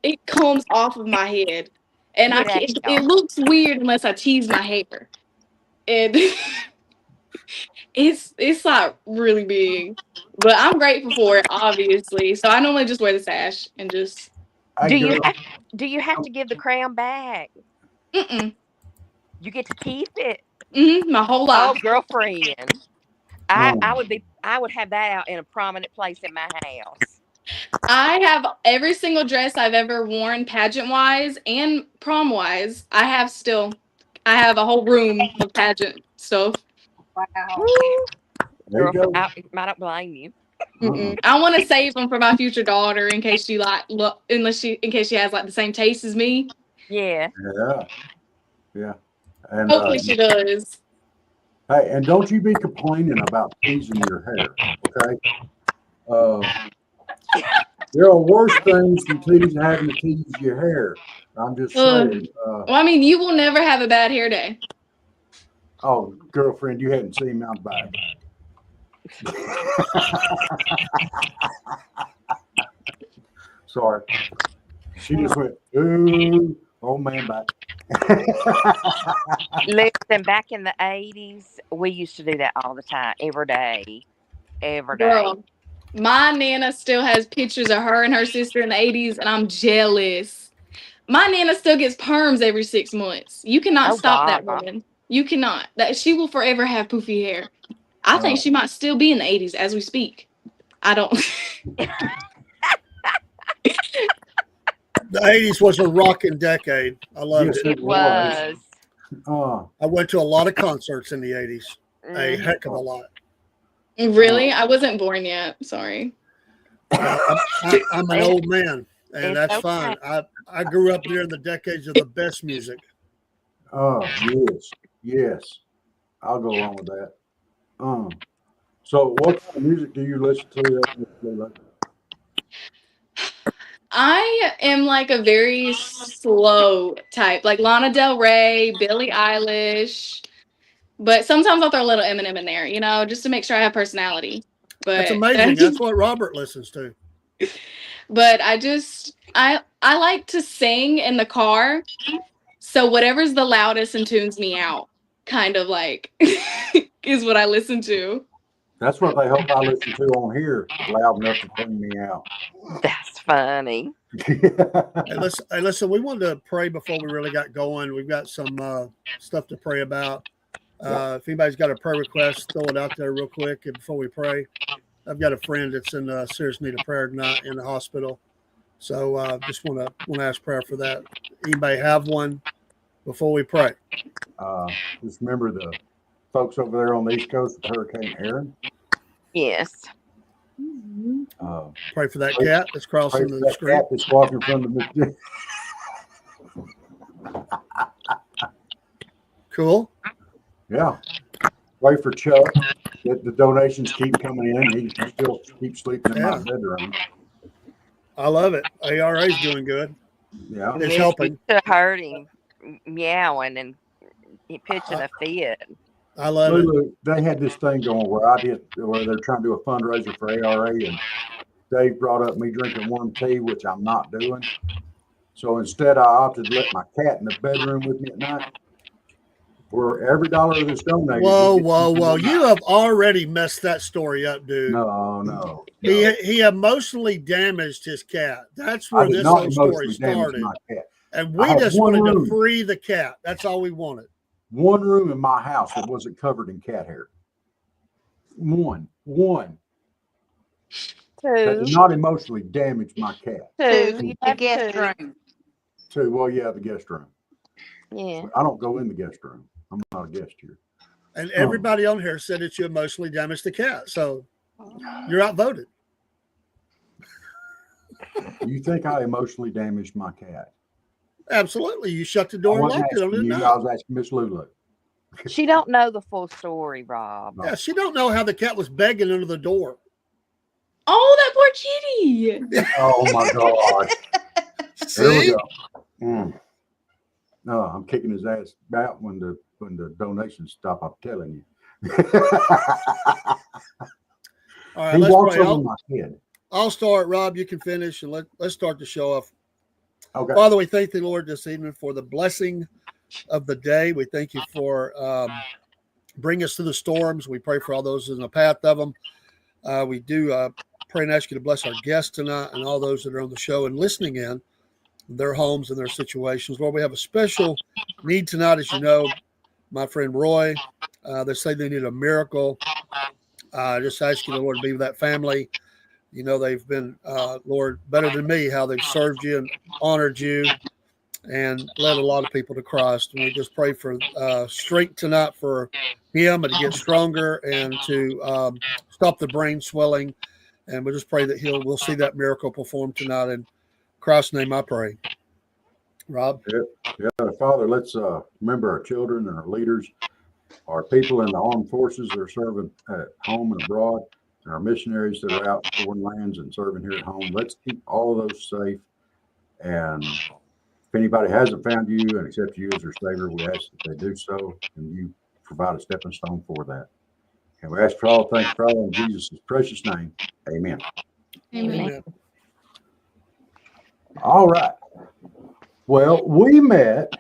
it comes off of my head, and I Get can't. out. It looks weird unless I tease my hair, and it's like really big. But I'm grateful for it, obviously. So I normally just wear the sash and just. Hey, Do you girl. have do you have to give the crown back? Mm-mm. You get to keep it. My whole Oh, life. girlfriend. I Um, would be I would have that out in a prominent place in my house. I have every single dress I've ever worn, pageant wise and prom wise. I have a whole room of pageant stuff. Wow. Woo, there you girlfriend, go. I don't blame you. I want to save them for my future daughter in case she like look, in case she has like the same taste as me. Yeah. Yeah, yeah. And Hopefully she does. hey, and don't you be complaining about teasing your hair, okay? Uh, there are worse things than having to tease your hair. I'm just Ugh. saying. Well, I mean, you will never have a bad hair day. Oh, girlfriend, you hadn't seen my back. Sorry. She just went, ooh, old man back. Listen, back in the 80s, we used to do that all the time, every day. Every day. Girl, my nana still has pictures of her and her sister in the 80s, and I'm jealous. My nana still gets perms every 6 months. You cannot Oh stop that God. woman. You cannot. That she will forever have poofy hair. I think Uh, she might still be in the 80s as we speak. I don't. The 80s was a rocking decade. I loved yes, it. it It was. was. I went to a lot of concerts in the 80s, a Mhm. heck of a lot. Really? I wasn't born yet. Sorry. Well, I'm an old man, and It's that's okay. fine. I grew up during the decades of the best music. Yes, yes. I'll go along with that. So what kind of music do you listen to? Leila? I am like a very slow type, like Lana Del Rey, Billie Eilish, but sometimes I'll throw a little Eminem in there, just to make sure I have personality. That's But amazing. That's what Robert listens to. but I like to sing in the car, so whatever's the loudest and tunes me out, kind of like is what I listen to. That's what they hope I listen to on here, loud enough to tune me out. That's funny. Hey, listen. We wanted to pray before we really got going. We've got some stuff to pray about. If anybody's got a prayer request, throw it out there real quick before we pray. I've got a friend that's in serious need of prayer tonight in the hospital, so just want to ask prayer for that. Anybody have one before we pray? Just remember the folks over there on the East Coast with Hurricane Aaron. Yes. Pray for that Pray, cat that's pray crossing for the that street. cat that's walking from the Mississippi. Cool. Yeah. Pray for Chuck that the donations keep coming in. He can still keep sleeping in my Yeah, bedroom. I love it. ARA's doing good. Yeah. It's Yes, you helping. should have heard him meowing and he pitching I, a fit. I love it. Lulu, they had this thing going where they're trying to do a fundraiser for ARA, and Dave brought up me drinking warm tea, which I'm not doing. So instead, I opted to let my cat in the bedroom with me at night. For every dollar that's donated, he Whoa, gets whoa, something whoa! one You night. have already messed that story up, dude. No, no, He no. he emotionally damaged his cat. That's I where did this not whole story emotionally damage started. my cat. And I we had just wanted to free the cat. That's all we wanted. one room in my house that wasn't covered in cat hair. One that did Two. not emotionally damage my cat. Two, You the have guest two. room. Two, well, yeah, the guest room. Yeah. But I don't go in the guest room. I'm not a guest here. And everybody on here said that you emotionally damaged the cat. So you're outvoted. You think I emotionally damaged my cat? Absolutely. You shut the I door and wasn't locked it on asking it you. I now. was asking Miss Lulu. She don't know the full story, Rob. Yeah, she don't know how the cat was begging under the door. Oh, that poor kitty. Oh my God. There we See? go. No, I'm kicking his ass out when the donations stop. I'm telling you. All right, He let's walks pray. over my head. I'll start. Rob, you can finish, and let's start the show off. Okay. Father, we thank the Lord this evening for the blessing of the day. We thank you for bringing us through the storms. We pray for all those in the path of them. We do pray and ask you to bless our guests tonight and all those that are on the show and listening in their homes and their situations. Lord, we have a special need tonight, as you know, my friend Roy. They say they need a miracle. Just ask you, the Lord, to be with that family. You know, they've been, Lord, better than me, how they've served you and honored you and led a lot of people to Christ. And we just pray for strength tonight for him and to get stronger and to stop the brain swelling. And we just pray that we'll see that miracle performed tonight. In Christ's name I pray. Rob? Yeah, Father, let's remember our children and our leaders, our people in the armed forces that are serving at home and abroad, and our missionaries that are out in foreign lands and serving here at home. Let's keep all of those safe. And if anybody hasn't found you and accepted you as their Savior, we ask that they do so, and you provide a stepping stone for that. And we ask for all things for all in Jesus' precious name. Amen. Amen. All right. Well, we met,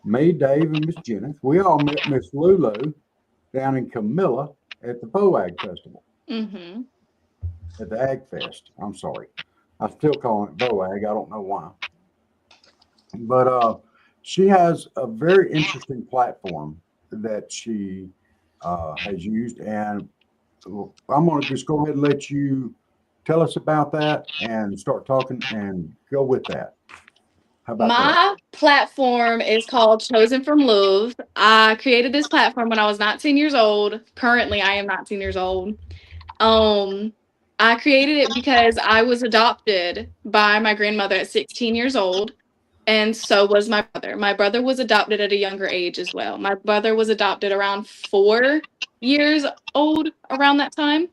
me, Dave, and Miss Jennings. We all met Miss Lulu down in Camilla at the POAG Festival, Mm-hmm. at the Ag Fest. I'm sorry. I'm still calling it POAG. I don't know why. But she has a very interesting platform that she has used. And I'm going to just go ahead and let you tell us about that and start talking and go with that. How about that? My platform is called Chosen from Love. I created this platform when I was 19 years old. Currently, I am 19 years old. I created it because I was adopted by my grandmother at 16 years old, and so was my brother. My brother was adopted at a younger age as well. My brother was adopted around 4 years old around that time.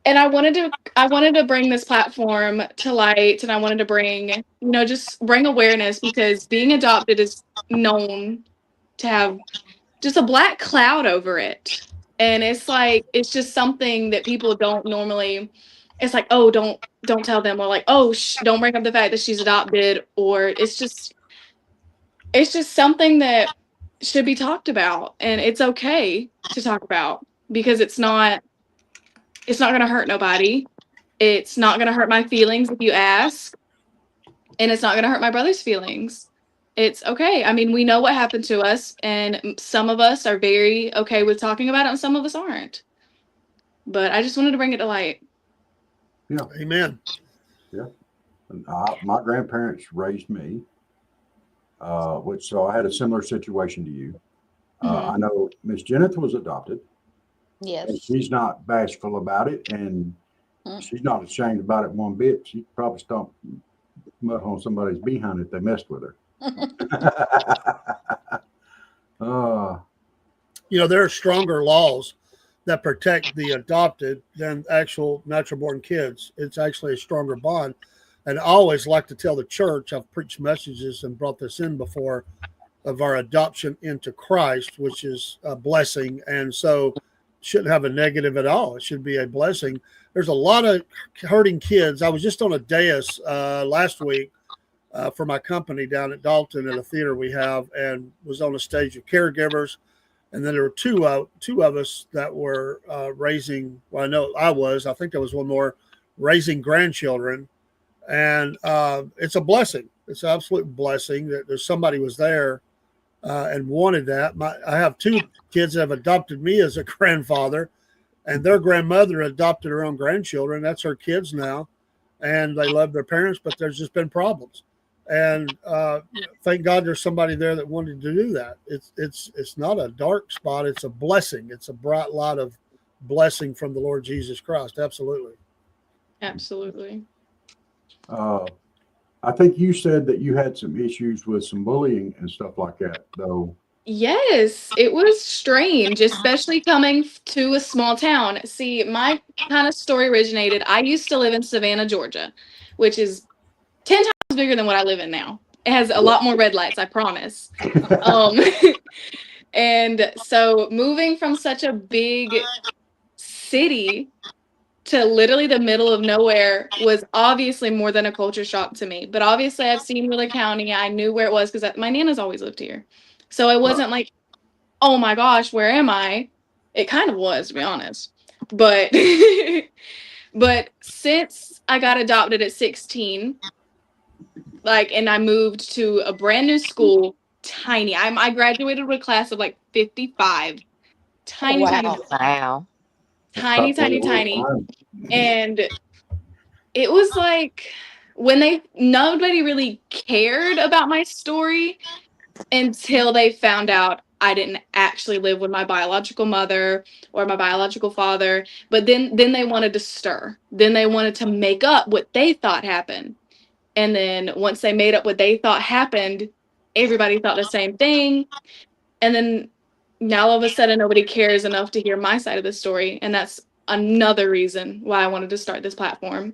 And I wanted to bring this platform to light, and I wanted to bring, just bring awareness, because being adopted is known to have just a black cloud over it. And it's like, it's just something that people don't normally, it's like, oh, don't tell them, or like, oh, don't bring up the fact that she's adopted, or it's just something that should be talked about, and it's okay to talk about, because it's not going to hurt nobody. It's not going to hurt my feelings if you ask, and it's not going to hurt my brother's feelings. It's okay. I mean, we know what happened to us, and some of us are very okay with talking about it, and some of us aren't. But I just wanted to bring it to light. Yeah. Amen. Yeah. And my grandparents raised me, so I had a similar situation to you. I know Miss Jenneth was adopted. Yes. And she's not bashful about it, and she's not ashamed about it one bit. She probably stomped mud on somebody's behind if they messed with her. There are stronger laws that protect the adopted than actual natural born kids. It's actually a stronger bond. And I always like to tell the church, I've preached messages and brought this in before, of our adoption into Christ, which is a blessing. And so shouldn't have a negative at all. It should be a blessing. There's a lot of hurting kids. I was just on a dais last week for my company down at Dalton at a theater we have, and was on a stage of caregivers. And then there were two of us that were raising, well, I know I think there was one more, raising grandchildren. And it's a blessing. It's an absolute blessing that there's somebody was there and wanted that. I have two kids that have adopted me as a grandfather, and their grandmother adopted her own grandchildren. That's her kids now, and they love their parents, but there's just been problems. And thank God there's somebody there that wanted to do that. It's not a dark spot. It's a blessing. It's a bright light of blessing from the Lord Jesus Christ. Absolutely. Absolutely. I think you said that you had some issues with some bullying and stuff like that, though. Yes, it was strange, especially coming to a small town. See, my kind of story originated, I used to live in Savannah, Georgia, which is 10 times bigger than what I live in now. It has a lot more red lights, I promise. And so moving from such a big city to literally the middle of nowhere was obviously more than a culture shock to me. But obviously, I've seen Wheeler County. I knew where it was because my Nana's always lived here. So it wasn't like, oh my gosh, where am I? It kind of was, to be honest. But but since I got adopted at 16, like, and I moved to a brand new school, tiny. I graduated with a class of like 55. Tiny, tiny, Wow. Wow. tiny, tiny, tiny. And it was like when nobody really cared about my story until they found out I didn't actually live with my biological mother or my biological father. But then they wanted to stir. Then they wanted to make up what they thought happened. And then once they made up what they thought happened, everybody thought the same thing. And then now all of a sudden nobody cares enough to hear my side of the story. And that's another reason why I wanted to start this platform.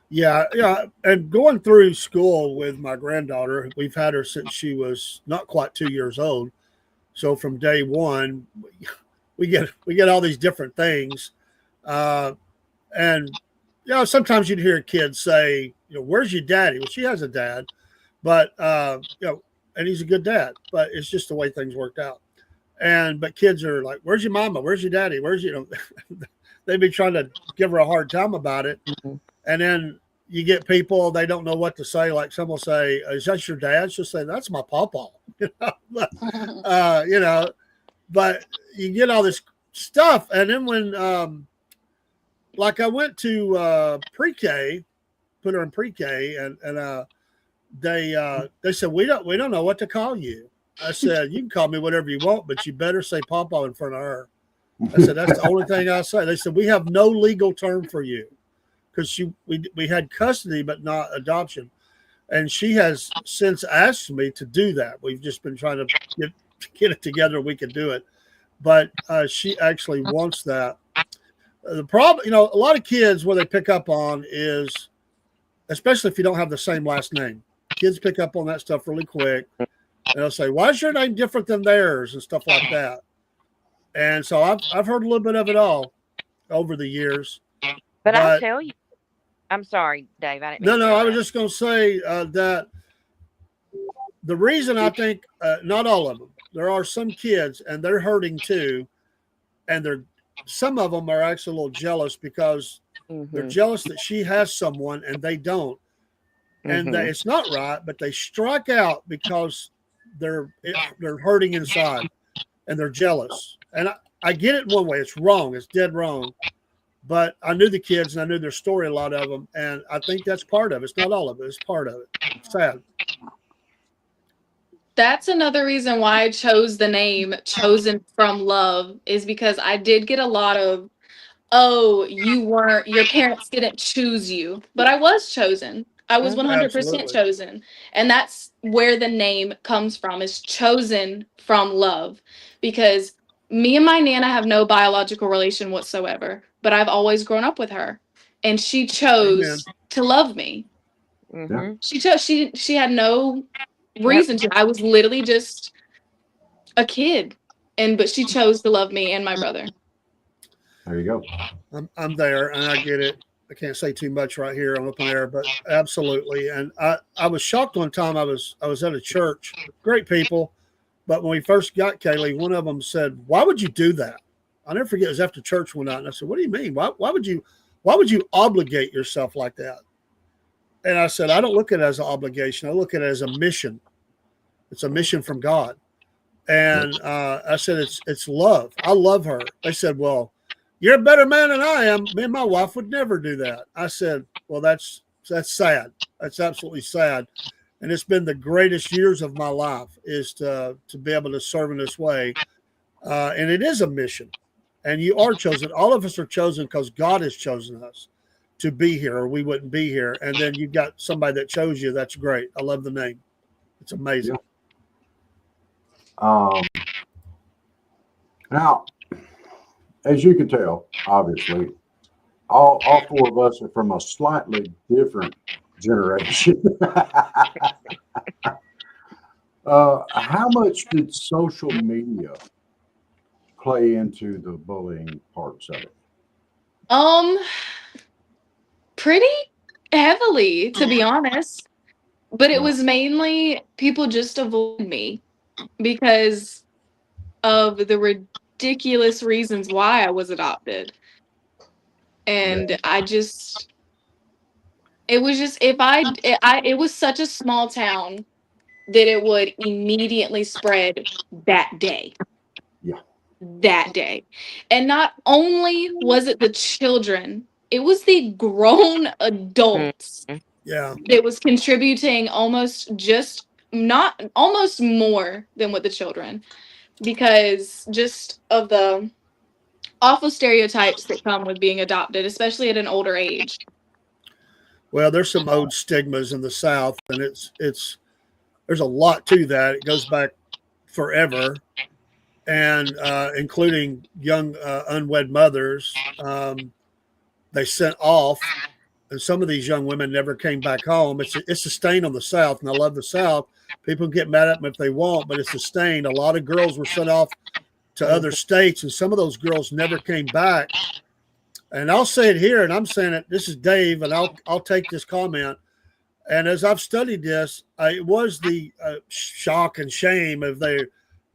Yeah, yeah. And going through school with my granddaughter, we've had her since she was not quite 2 years old. So from day one, we get all these different things, and sometimes you'd hear kids say, "Where's your daddy?" Well, she has a dad, but and he's a good dad. But it's just the way things worked out. But kids are like, "Where's your mama? Where's your daddy? Where's they'd be trying to give her a hard time about it, and then you get people, they don't know what to say. Like some will say, "Is that your dad?" She'll say, "That's my pawpaw." But you get all this stuff. And then when, like I went to pre-K, put her in pre-K, and they said, we don't know what to call you. I said, you can call me whatever you want, but you better say pawpaw in front of her. I said, that's the only thing I say. They said, we have no legal term for you, because we had custody but not adoption, and she has since asked me to do that. We've just been trying to get it together. We can do it, but she actually wants that. The problem, a lot of kids, what they pick up on is, especially if you don't have the same last name, kids pick up on that stuff really quick, and they'll say, "Why is your name different than theirs?" and stuff like that. And so I've heard a little bit of it all over the years. But I tell you, I'm sorry, Dave. I didn't mean No. I was just going to say that the reason I think, not all of them, there are some kids and they're hurting too, and some of them are actually a little jealous because they're jealous that she has someone and they don't, and that it's not right, but they strike out because they're hurting inside and they're jealous. And I get it in one way. It's wrong. It's dead wrong. But I knew the kids and I knew their story, a lot of them. And I think that's part of it. It's not all of it. It's part of it. It's sad. That's another reason why I chose the name Chosen from Love, is because I did get a lot of, oh, your parents didn't choose you. But I was chosen. I was 100% Absolutely. chosen. And that's where the name comes from, is chosen from love. Because me and my Nana have no biological relation whatsoever, but I've always grown up with her. And she chose to love me. She had no reason to. I was literally just a kid, but she chose to love me and my brother. There you go. I'm there, and I get it. I can't say too much right here on open air, but absolutely. And I was shocked one time. I was at a church, great people, but when we first got Kaylee, one of them said, "Why would you do that?" I'll never forget. It was after church one night, and I said, "What do you mean? Why would you obligate yourself like that?" And I said, "I don't look at it as an obligation. I look at it as a mission. It's a mission from God." And I said, "It's love. I love her." They said, "Well, you're a better man than I am. Me and my wife would never do that." I said, "Well, that's sad. That's absolutely sad. And it's been the greatest years of my life, is to be able to serve in this way. And it is a mission. And you are chosen. All of us are chosen because God has chosen us to be here, or we wouldn't be here. And then you've got somebody that chose you. That's great. I love the name. It's amazing." Now, as you can tell, obviously, all four of us are from a slightly different generation. How much did social media play into the bullying parts of it? Um, pretty heavily, to be honest. But it was mainly people just avoided me because of the ridiculous reasons why I was adopted. And I just it was just if I it was such a small town that it would immediately spread that day. Yeah. That day. And not only was it the children, it was the grown adults Mhm. Yeah. that was contributing almost just not almost more than with the children because just of the awful stereotypes that come with being adopted, especially at an older age. Well, there's some old stigmas in the South, and it's there's a lot to that. It goes back forever, and including young unwed mothers. They sent off, and some of these young women never came back home. It's a stain on the South, and I love the South. People can get mad at them if they want, but it's a stain. A lot of girls were sent off to other states, and some of those girls never came back. And I'll say it here, and I'm saying it. This is Dave, and I'll take this comment. And as I've studied this, it was the shock and shame of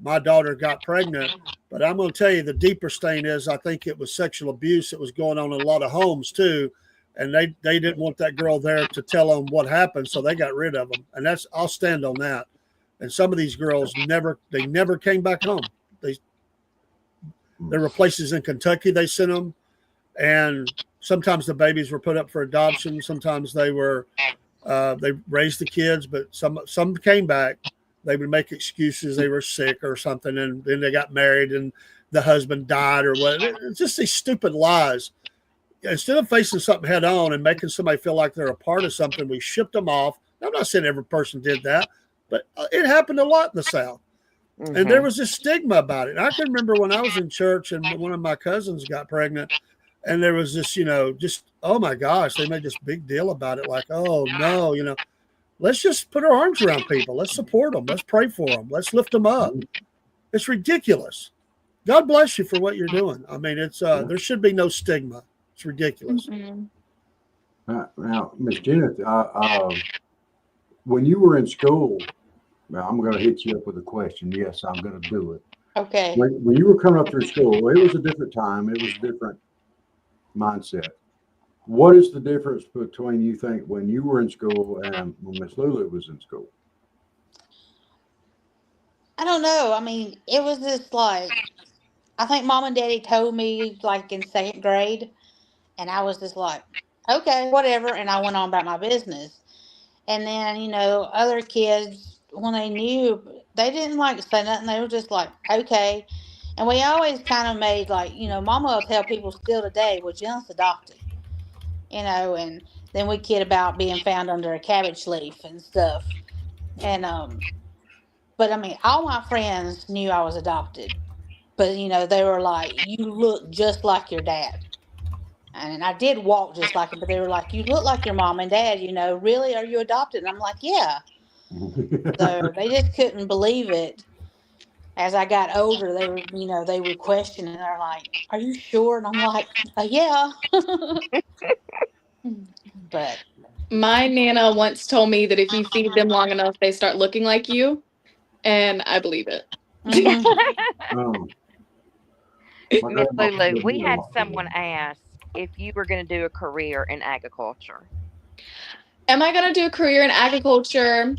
my daughter got pregnant. But I'm going to tell you, the deeper stain is I think it was sexual abuse that was going on in a lot of homes too, and they didn't want that girl there to tell them what happened, so they got rid of them. And I'll stand on that. And some of these girls never came back home. There were places in Kentucky they sent them, and sometimes the babies were put up for adoption. Sometimes they raised the kids, but some came back. They would make excuses they were sick or something, and then they got married and the husband died or what. It's just these stupid lies. Instead of facing something head on and making somebody feel like they're a part of something, we shipped them off. I'm not saying every person did that, but it happened a lot in the South. Mm-hmm. And there was this stigma about it. And I can remember when I was in church and one of my cousins got pregnant, and there was this, just, oh my gosh, they made this big deal about it. Like, oh no, let's just put our arms around people. Let's support them. Let's pray for them. Let's lift them up. It's ridiculous. God bless you for what you're doing. I mean, it's there should be no stigma. It's ridiculous. Mm-hmm. Now, Miss Janet, when you were in school, now I'm going to hit you up with a question. Yes, I'm going to do it. Okay. When you were coming up through school, it was a different time. It was a different mindset. What is the difference between, you think, when you were in school and when Miss Lulu was in school? I don't know. I mean, it was just like, I think mom and daddy told me like in second grade, and I was just like, okay, whatever. And I went on about my business. And then, other kids, when they knew, they didn't like say nothing. They were just like, okay. And we always kind of made like, mama will tell people still today, well, Jen's adopted, and then we kid about being found under a cabbage leaf and stuff. And, but I mean, all my friends knew I was adopted. But, they were like, you look just like your dad. And I did walk just like him, but they were like, you look like your mom and dad, really? Are you adopted? And I'm like, yeah. So they just couldn't believe it. As I got older, they would question and they're like, are you sure? And I'm like, yeah. But My Nana once told me that if you feed them long enough, they start looking like you. And I believe it. mhm. Miss Lulu, we had someone ask if you were going to do a career in agriculture. Am I going to do a career in agriculture?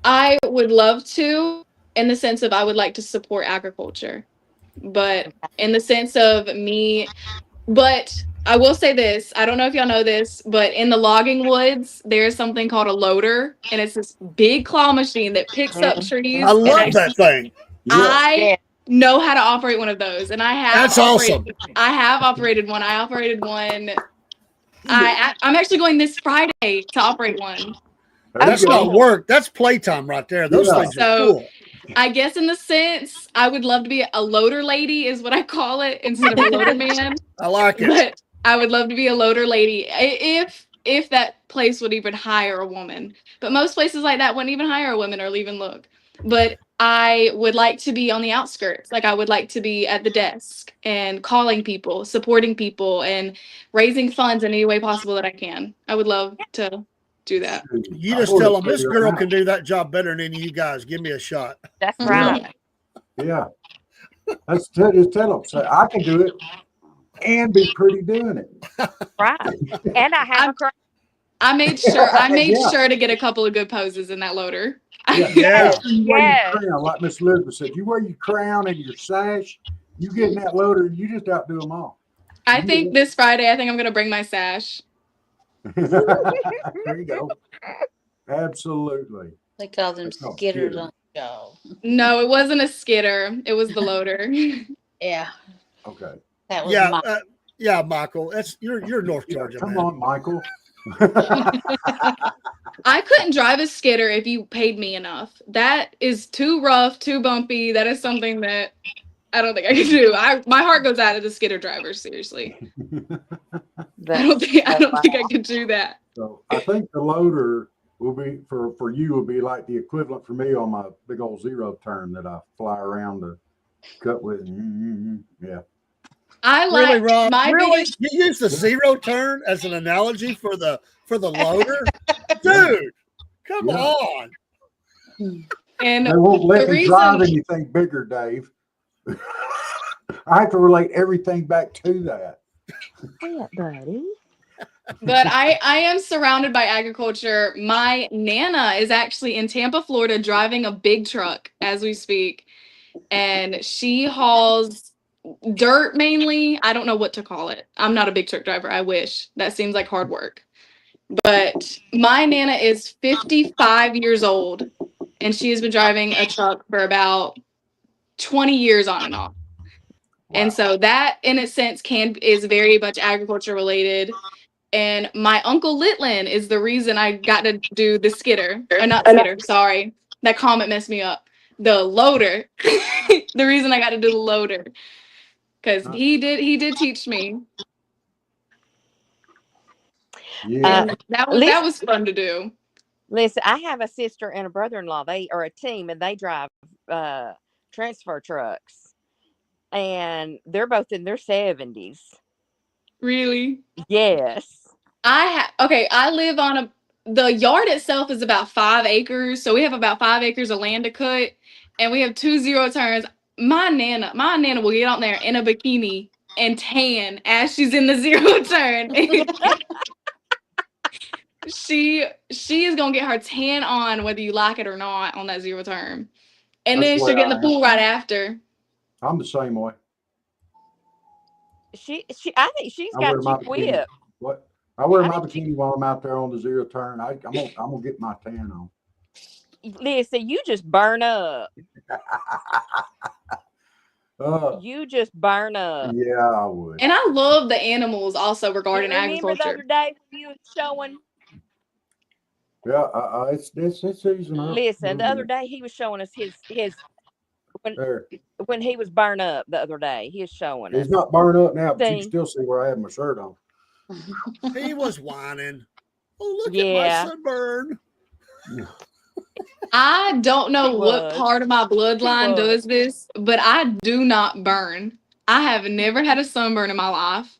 I would love to, in the sense of I would like to support agriculture. But in the sense of me, but I will say this. I don't know if y'all know this, but in the logging woods, there's something called a loader, and it's this big claw machine that picks up trees. I love that thing. I know how to operate one of those, and I have. That's awesome. I have operated one. I operated one. I'm actually going this Friday to operate one. That's not work. That's playtime right there. Those things are cool. I guess in the sense, I would love to be a loader lady is what I call it instead of a loader man. I like it. But I would love to be a loader lady if that place would even hire a woman. But most places like that wouldn't even hire a woman or even look. But I would like to be on the outskirts. Like I would like to be at the desk and calling people, supporting people, and raising funds in any way possible that I can. I would love to do that. You just tell them this girl can do that job better than you guys. Give me a shot. That's Yeah. right. Yeah. Just tell them. Say, I can do it and be pretty doing it. Right. And I have a crown. I made sure Yeah. sure to get a couple of good poses in that loader. Yeah. Make sure you wear Yes. your crown, like Miss Elizabeth said. You wear your crown and your sash, you get in that loader and you just outdo them all. I think this Friday, I think I'm gonna bring my sash. There you go. Absolutely. They call them That's called skitters skitter. on the job. No, it wasn't a skitter. It was the loader. Yeah, Okay. that was Yeah. my. Yeah, Michael. That's you're North Georgia, Come man. on, Michael. I couldn't drive a skitter if you paid me enough. That is too rough, too bumpy. That is something that I don't think I can do. My heart goes out to the skitter drivers, seriously. I don't think I could do that. So I think the loader will be for you will be like the equivalent for me on my big old zero turn that I fly around to cut with. Yeah. I Really, like Rob? my Really? biggest You use the zero turn as an analogy for the loader, dude? Come Yeah. on. and They won't let the me drive reason anything bigger, Dave. I have to relate everything back to that. Yeah, buddy. but I am surrounded by agriculture. My Nana is actually in Tampa, Florida, driving a big truck as we speak. And she hauls dirt mainly. I don't know what to call it. I'm not a big truck driver. I wish. That seems like hard work. But my Nana is 55 years old and she has been driving a truck for about 20 years on and off. Wow. And so that in a sense is very much agriculture related. And my uncle Litland is the reason I got to do the skitter. Or not skitter, sorry. That comment messed me up. The loader. The reason I got to do the loader. Because he did teach me. Yeah. And that was fun to do. Listen, I have a sister and a brother-in-law. They are a team, and they drive transfer trucks, and they're both in their 70s. Really? Yes. I live on the yard itself is about 5 acres. So we have about 5 acres of land to cut. And we have 2 zero turns. My Nana will get on there in a bikini and tan as she's in the zero turn. She is gonna get her tan on whether you like it or not on that zero turn. And That's then the she'll way get in the I am. pool right after. I'm the same way. I think she's I wear got my you bikini. whipped. What? I wear I my think bikini while I'm out there on the zero turn. I'm gonna get my tan on. Listen, you just burn up. You just burn up. Yeah, I would. And I love the animals also regarding Remember the other agriculture. day when you was showing? Yeah, it's season up. Listen, the other day he was showing us his There. when he was burned up the other day. He was showing us. He's not burned up now, but you can See? still see where I have my shirt on. He was whining. Oh, look Yeah. at my sunburn. I don't know He what was. part of my bloodline was. does this, but I do not burn. I have never had a sunburn in my life.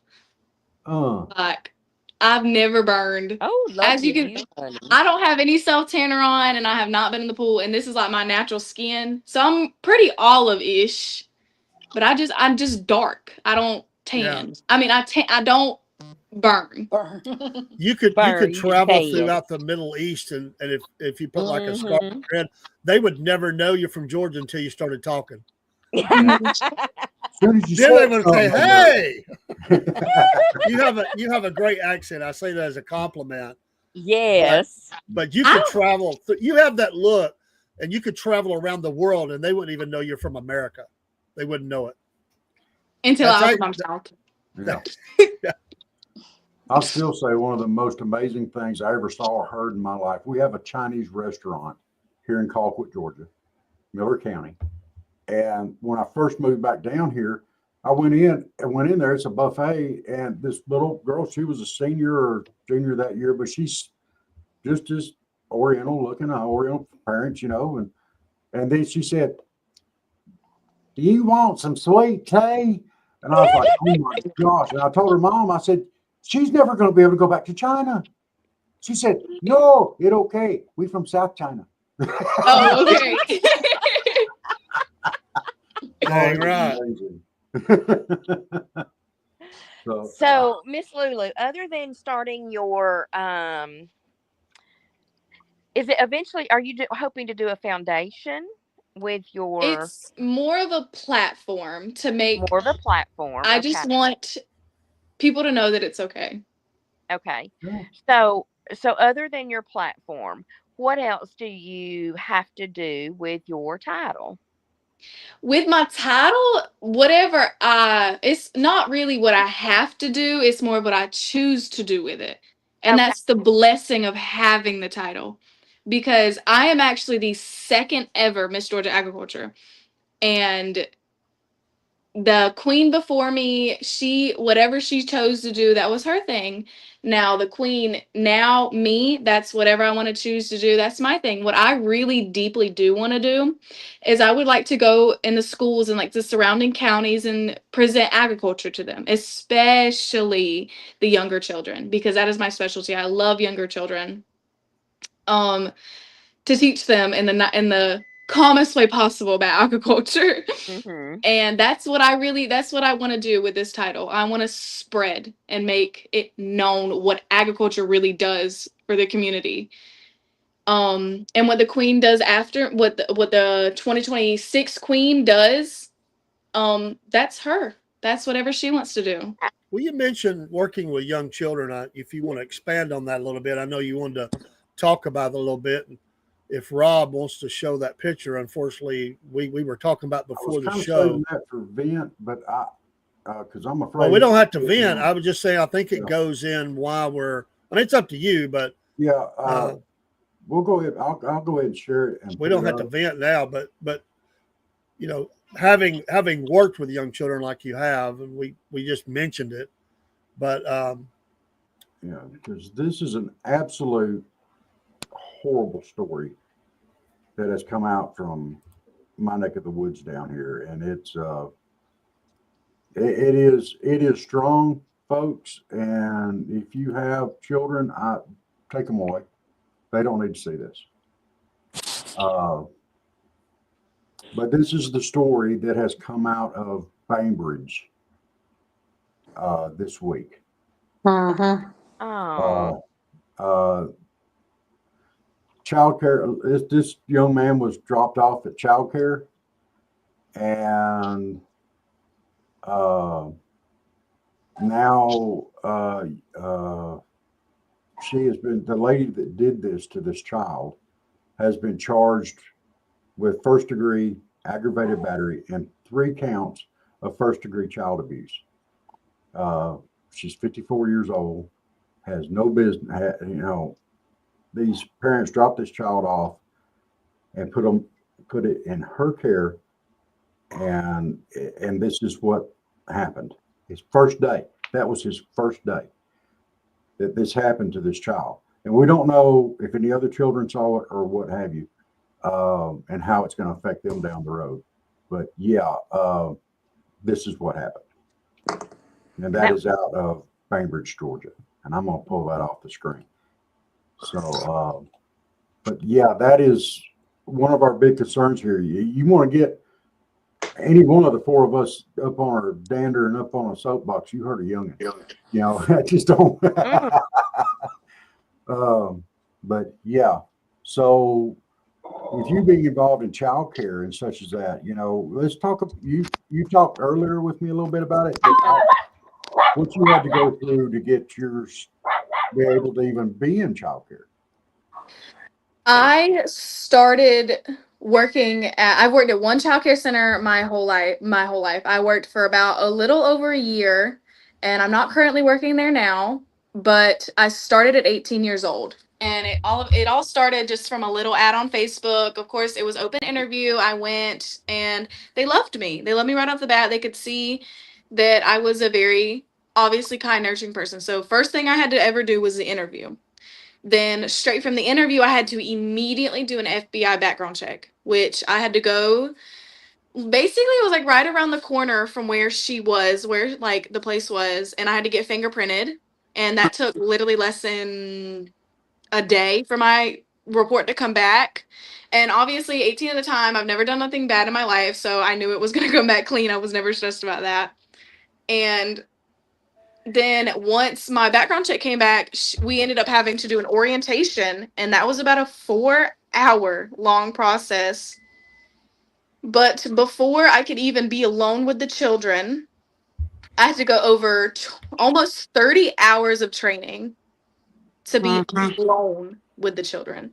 Like, I've never burned. Oh, As you lucky can, honey. I don't have any self tanner on, and I have not been in the pool. And this is like my natural skin, so I'm pretty olive-ish. But I'm just dark. I don't tan. Yeah. I mean, I don't burn. You could Burn, you travel tan. throughout the Middle East, and if you put like a scarf on your head, they would never know you're from Georgia until you started talking. As soon as you Then they said would say, something, "Hey, you have a great accent." I say that as a compliment. Yes. But you could travel. You have that look, and you could travel around the world, and they wouldn't even know you're from America. They wouldn't know it Until That's I how- open my mouth. Yeah. I'll still say one of the most amazing things I ever saw or heard in my life. We have a Chinese restaurant here in Colquitt, Georgia, Miller County. And when I first moved back down here, I went in there. It's a buffet, and this little girl, she was a senior or junior that year, but she's just as Oriental looking, Oriental parents, and And then she said, "Do you want some sweet tea?" And I was like, "Oh my gosh!" And I told her mom, I said, "She's never going to be able to go back to China." She said, "No, it okay. We from South China." Oh, okay. Dang It was right. amazing. So So, Miss Lulu, other than starting your, is it eventually? Are you hoping to do a foundation with your It's more of a platform to make. more of a platform? I Okay, just want people to know that it's okay. okay. yeah, So, other than your platform, what else do you have to do with your title? With my title, whatever it's not really what I have to do, it's more what I choose to do with it. And Okay. that's the blessing of having the title. Because I am actually the second ever Miss Georgia Agriculture. And the queen before me, she whatever she chose to do, that was her thing. Now the queen, now me, that's whatever I want to choose to do, that's my thing. What I really deeply do want to do is I would like to go in the schools and like the surrounding counties and present agriculture to them, especially the younger children, because that is my specialty. I love younger children. um to teach them in the calmest way possible about agriculture. Mhm. And that's what I want to do with this title. I want to spread and make it known what agriculture really does for the community. And what the queen does after, what the 2026 queen does, that's her. That's whatever she wants to do. Well, you mentioned working with young children. If you want to expand on that a little bit, I know you wanted to talk about it a little bit. If Rob wants to show that picture, unfortunately, we were talking about I was before the kind of show. saving that for vent, but I because I'm Well, afraid we it's don't have to getting vent. on. I would just say I think it Yeah, goes in while we're. I mean, it's up to you, but yeah. uh, We'll go ahead. I'll go ahead and share it and we put don't it have to up. vent now. But you know, having worked with young children like you have, and we just mentioned it, but Yeah, because this is an absolute horrible story that has come out from my neck of the woods down here, and it is strong, folks. And if you have children, I take them away. They don't need to see this. Uh, but this is the story that has come out of Bainbridge this week. Uh-huh. Uh, Oh. uh, child care. This young man was dropped off at child care, and uh, now she has been the lady that did this to this child has been charged with first degree aggravated battery and 3 counts of first degree child abuse. Uh, she's 54 years old, has no business. These parents dropped this child off and put it in her care, and this is what happened. His first day. That was his first day that this happened to this child, and we don't know if any other children saw it or what have you, and how it's going to affect them down the road. But yeah, this is what happened, and And that that is out of Bainbridge, Georgia, and I'm going to pull that off the screen. So, but yeah, that is one of our big concerns here. You want to get any one of the four of us up on our dander and up on a soapbox. You heard a youngin. I just don't. mm, um, but yeah, so with you being involved in childcare and such as that, let's talk. You talked earlier with me a little bit about it, but what you had to go through to get yours, be able to even be in childcare. I started I've worked at one childcare center my whole life. I worked for about a little over a year, and I'm not currently working there now, but I started at 18 years old. And it all started just from a little ad on Facebook. Of course, it was open interview. I went and they loved me. They loved me right off the bat. They could see that I was a very obviously kind, nurturing person. So first thing I had to ever do was the interview. Then straight from the interview, I had to immediately do an FBI background check, which I had to go. Basically, it was like right around the corner from where she was, where like the place was, and I had to get fingerprinted, and that took literally less than a day for my report to come back. And obviously, 18 at the time, I've never done nothing bad in my life, so I knew it was going to come back clean. I was never stressed about that. And then once my background check came back, we ended up having to do an orientation, and that was about a 4-hour long process. But before I could even be alone with the children, I had to go over almost 30 hours of training to be alone with the children.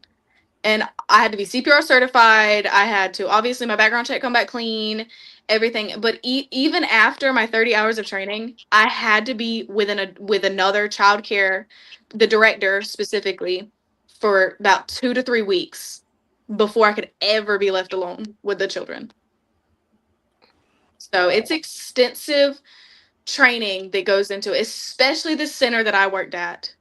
And I had to be CPR certified. I had to, obviously, my background check come back clean, everything. But even after my 30 hours of training, I had to be with another childcare, the director specifically, for about 2 to 3 weeks before I could ever be left alone with the children. So it's extensive training that goes into it, especially the center that I worked at.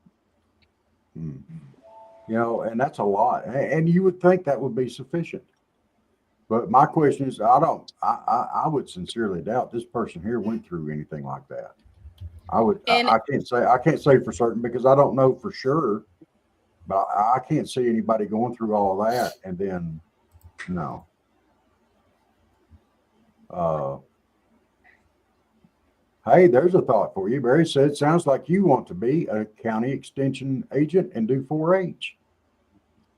You know, and that's a lot. And you would think that would be sufficient. But my question is, I would sincerely doubt this person here went through anything like that. And I can't say for certain because I don't know for sure, but I can't see anybody going through all of that and then no. Hey, there's a thought for you. Barry said, sounds like you want to be a county extension agent and do 4-H.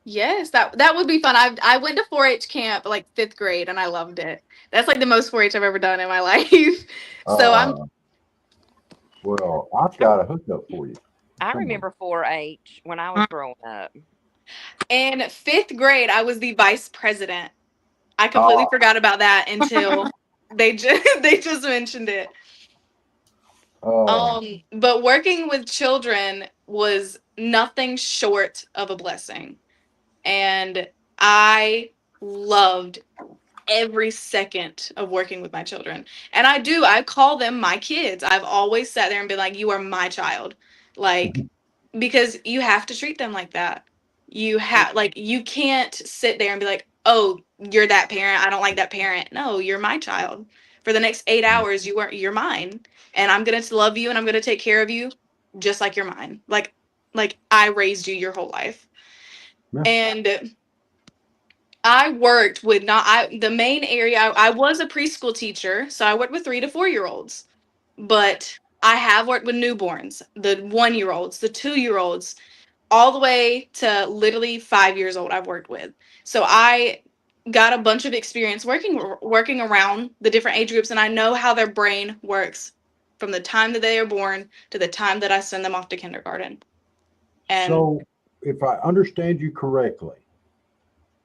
yes, that would be fun. I went to 4-H camp like 5th grade and I loved it. That's like the most 4-H I've ever done in my life. So I'm Well, I've got a hookup for you. I Come on. remember 4-H when I was growing up. in 5th grade. I was the vice president. I completely forgot about that until they just mentioned it. But working with children was nothing short of a blessing. And I loved every second of working with my children. And I call them my kids. I've always sat there and been like, you are my child. Like, because you have to treat them like that. You can't sit there and be like, oh, you're that parent. I don't like that parent. No, you're my child. For the next 8 hours, you're mine. And I'm gonna love you and I'm gonna take care of you just like you're mine. Like I raised you your whole life. Yeah. And I worked with the main area. I was a preschool teacher, so I worked with 3 to 4 year olds. But I have worked with newborns, the 1 year olds, the 2 year olds, all the way to literally 5 years old. I've worked with. So I got a bunch of experience working around the different age groups, and I know how their brain works from the time that they are born to the time that I send them off to kindergarten. And so, if I understand you correctly,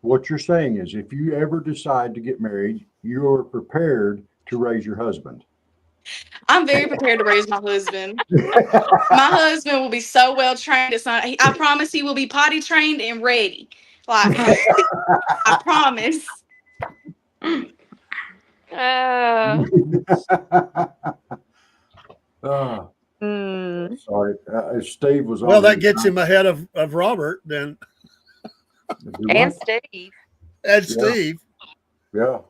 what you're saying is if you ever decide to get married, you're prepared to raise your husband. I'm very prepared to raise my husband. My husband will be so well trained. I promise he will be potty trained and ready. Like, I promise. Sorry, Steve was on. Well, that gets him ahead of Robert then. And Steve. And Steve. Yeah.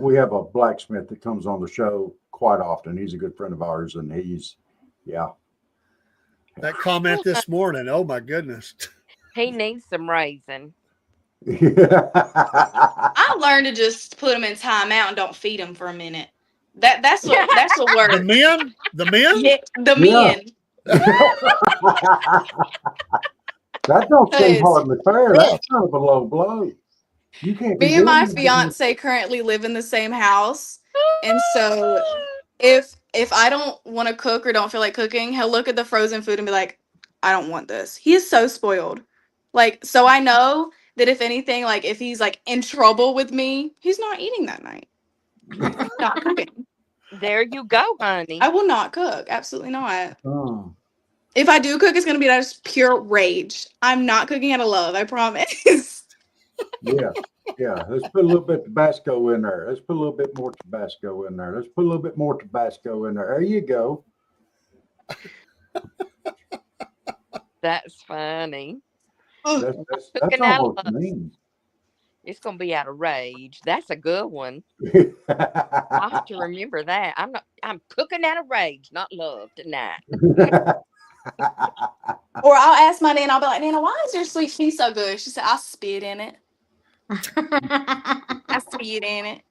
We have a blacksmith that comes on the show quite often. He's a good friend of ours, and that comment this morning. Oh my goodness. He needs some raising. I learned to just put him in timeout and don't feed him for a minute. That's what works. The men? Yeah, the men. That don't seem hardly fair. That's kind of a low blow. You can't. Me and my fiance currently live in the same house, and so if I don't want to cook or don't feel like cooking, he'll look at the frozen food and be like, I don't want this. He is so spoiled. Like, so I know that if anything, like if he's like in trouble with me, he's not eating that night. Not cooking. There you go, honey. I will not cook. Absolutely not. If I do cook, it's gonna be out of pure rage. I'm not cooking out of love, I promise. Yeah. Let's put a little bit of Tabasco in there. Let's put a little bit more Tabasco in there. Let's put a little bit more Tabasco in there. There you go. That's funny. That's Cooking out of almost love. mean. It's gonna be out of rage. That's a good one. I'll have to remember that. I'm cooking out of rage, not love tonight. Or I'll ask my Nana, I'll be like, Nana, why is your sweet tea so good? She said, I spit in it. I spit in it.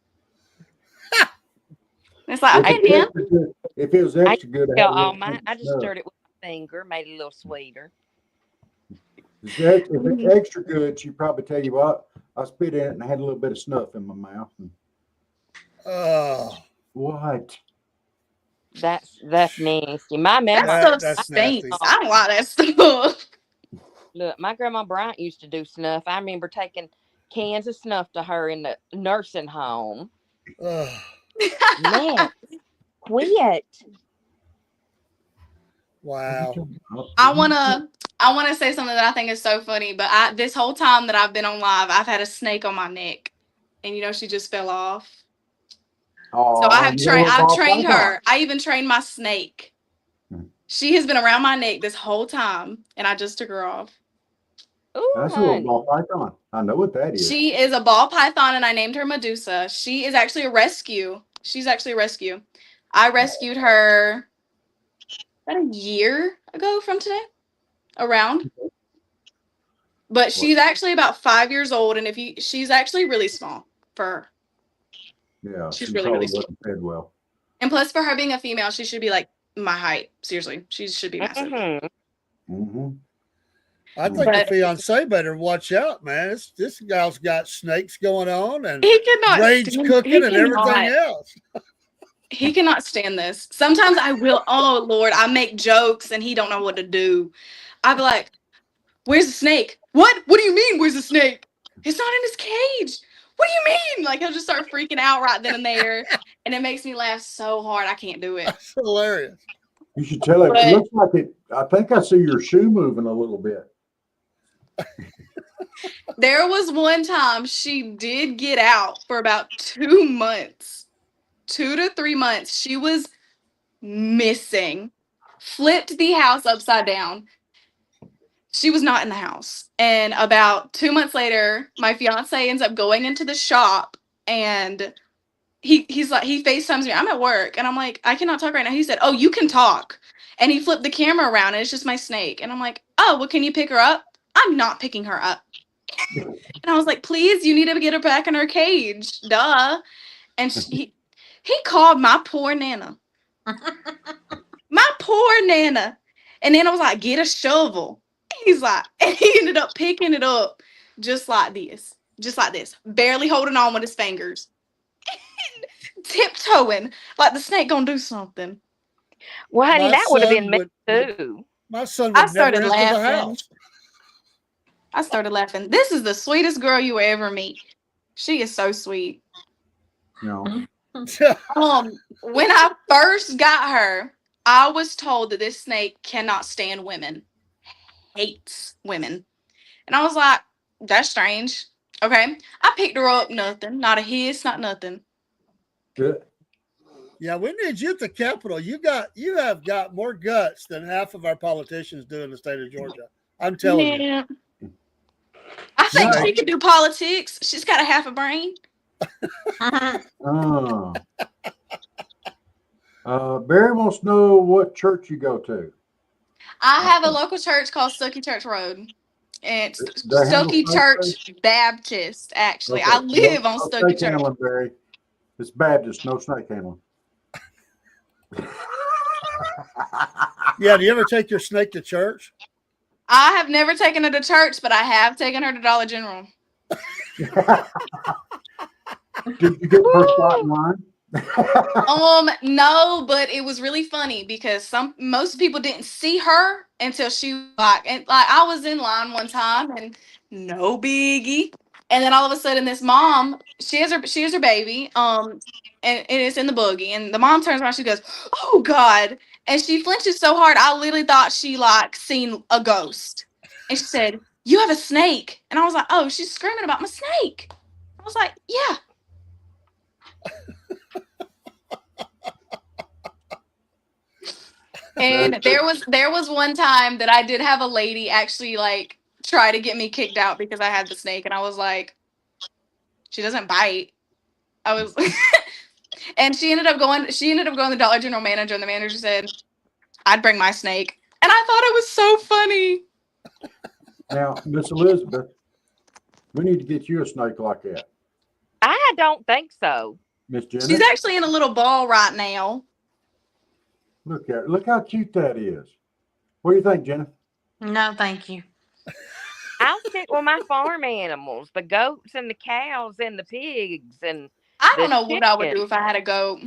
And it's like, If okay, it's Nan. extra good, if it was I extra good, I tell had a all little mine. pink I just snuff. stirred it with my finger, made it a little sweeter. If it's extra good, she'd probably tell you what, I spit in it and I had a little bit of snuff in my mouth. Oh, What? That's nasty. My That grandma. stuff that's nasty. stinks. I don't like that stuff. Look, my grandma Bryant used to do snuff. I remember taking cans of snuff to her in the nursing home. Oh, Man, quit. wow. I wanna say something that I think is so funny, but this whole time that I've been on live, I've had a snake on my neck. And she just fell off. So Oh, you know what I've ball trained python? her. I even trained my snake. She has been around my neck this whole time, and I just took her off. Ooh, That's a little honey. ball python. I know what that is. She is a ball python, and I named her Medusa. She is actually a rescue. She's actually a rescue. I rescued her about a year ago from today, around. But she's actually about 5 years old, and she's actually really small for her. Yeah, She's she really, really probably small. wasn't fed well. And plus, for her being a female, she should be like my height. Seriously, she should be massive. Mm-hmm. I think the fiance better watch out, man. This gal's got snakes going on and He cannot rage stand, cooking and everything else. He cannot stand this. Sometimes I will. Oh Lord, I make jokes and he don't know what to do. I'd be like, "Where's the snake? What? What do you mean? Where's the snake? It's not in his cage. What do you mean?" Like he'll just start freaking out right then and there, and it makes me laugh so hard I can't do it. That's hilarious. You should tell him. It looks like it. I think I see your shoe moving a little bit. There was one time she did get out for about 2 months, 2 to 3 months. She was missing, flipped the house upside down. She was not in the house. And about 2 months later, my fiance ends up going into the shop and he's like, he FaceTimes me. I'm at work and I'm like, I cannot talk right now. He said, "Oh, you can talk." And he flipped the camera around and it's just my snake. And I'm like, "Oh, well, can you pick her up?" I'm not picking her up. And I was like, "Please, you need to get her back in her cage. Duh." And he called my poor Nana. My poor Nana. And Nana was like, "Get a shovel." He's like, and he ended up picking it up just like this. Just like this. Barely holding on with his fingers. Tiptoeing. Like the snake gonna do something. Well, honey, My that would have son been me would too. my son I would never started enter the laughing. house. I started laughing. This is the sweetest girl you ever meet. She is so sweet. No. When I first got her, I was told that this snake cannot stand women. Hates women. And I was like, that's strange. Okay. I picked her up, nothing. Not a hiss, not nothing. Good. Yeah, we need you at the Capitol. You have got more guts than half of our politicians do in the state of Georgia. I'm telling you. Yeah. I think she could do politics. She's got a half a brain. Barry wants to know what church you go to. I have a local church called Stuckey Church Road. It's Stuckey Church Baptist, actually. Okay. I live on Stuckey Church. Handling, Barry. It's Baptist, no snake handling. Yeah, do you ever take your snake to church? I have never taken her to church, but I have taken her to Dollar General. Did you get first spot in line? No, but it was really funny because most people didn't see her until she I was in line one time and no biggie. And then all of a sudden this mom, she has her baby, and it's in the buggy, and the mom turns around, she goes, "Oh God." And she flinches so hard, I literally thought she seen a ghost. And she said, "You have a snake." And I was like, "Oh, she's screaming about my snake." I was like, "Yeah." And there was one time that I did have a lady actually like try to get me kicked out because I had the snake, and I was like, she doesn't bite. I was, and she ended up going to the Dollar General manager, and the manager said, I'd bring my snake, and I thought it was so funny. Now, Miss Elizabeth, we need to get you a snake like that. I don't think so. Miss She's Janet, actually in a little ball right now. look at her. Look how cute that is. What do you think, Janet? No, thank you. I'll stick with my farm animals, the goats and the cows and the pigs and I don't the know what I would do chickens. if I had a goat.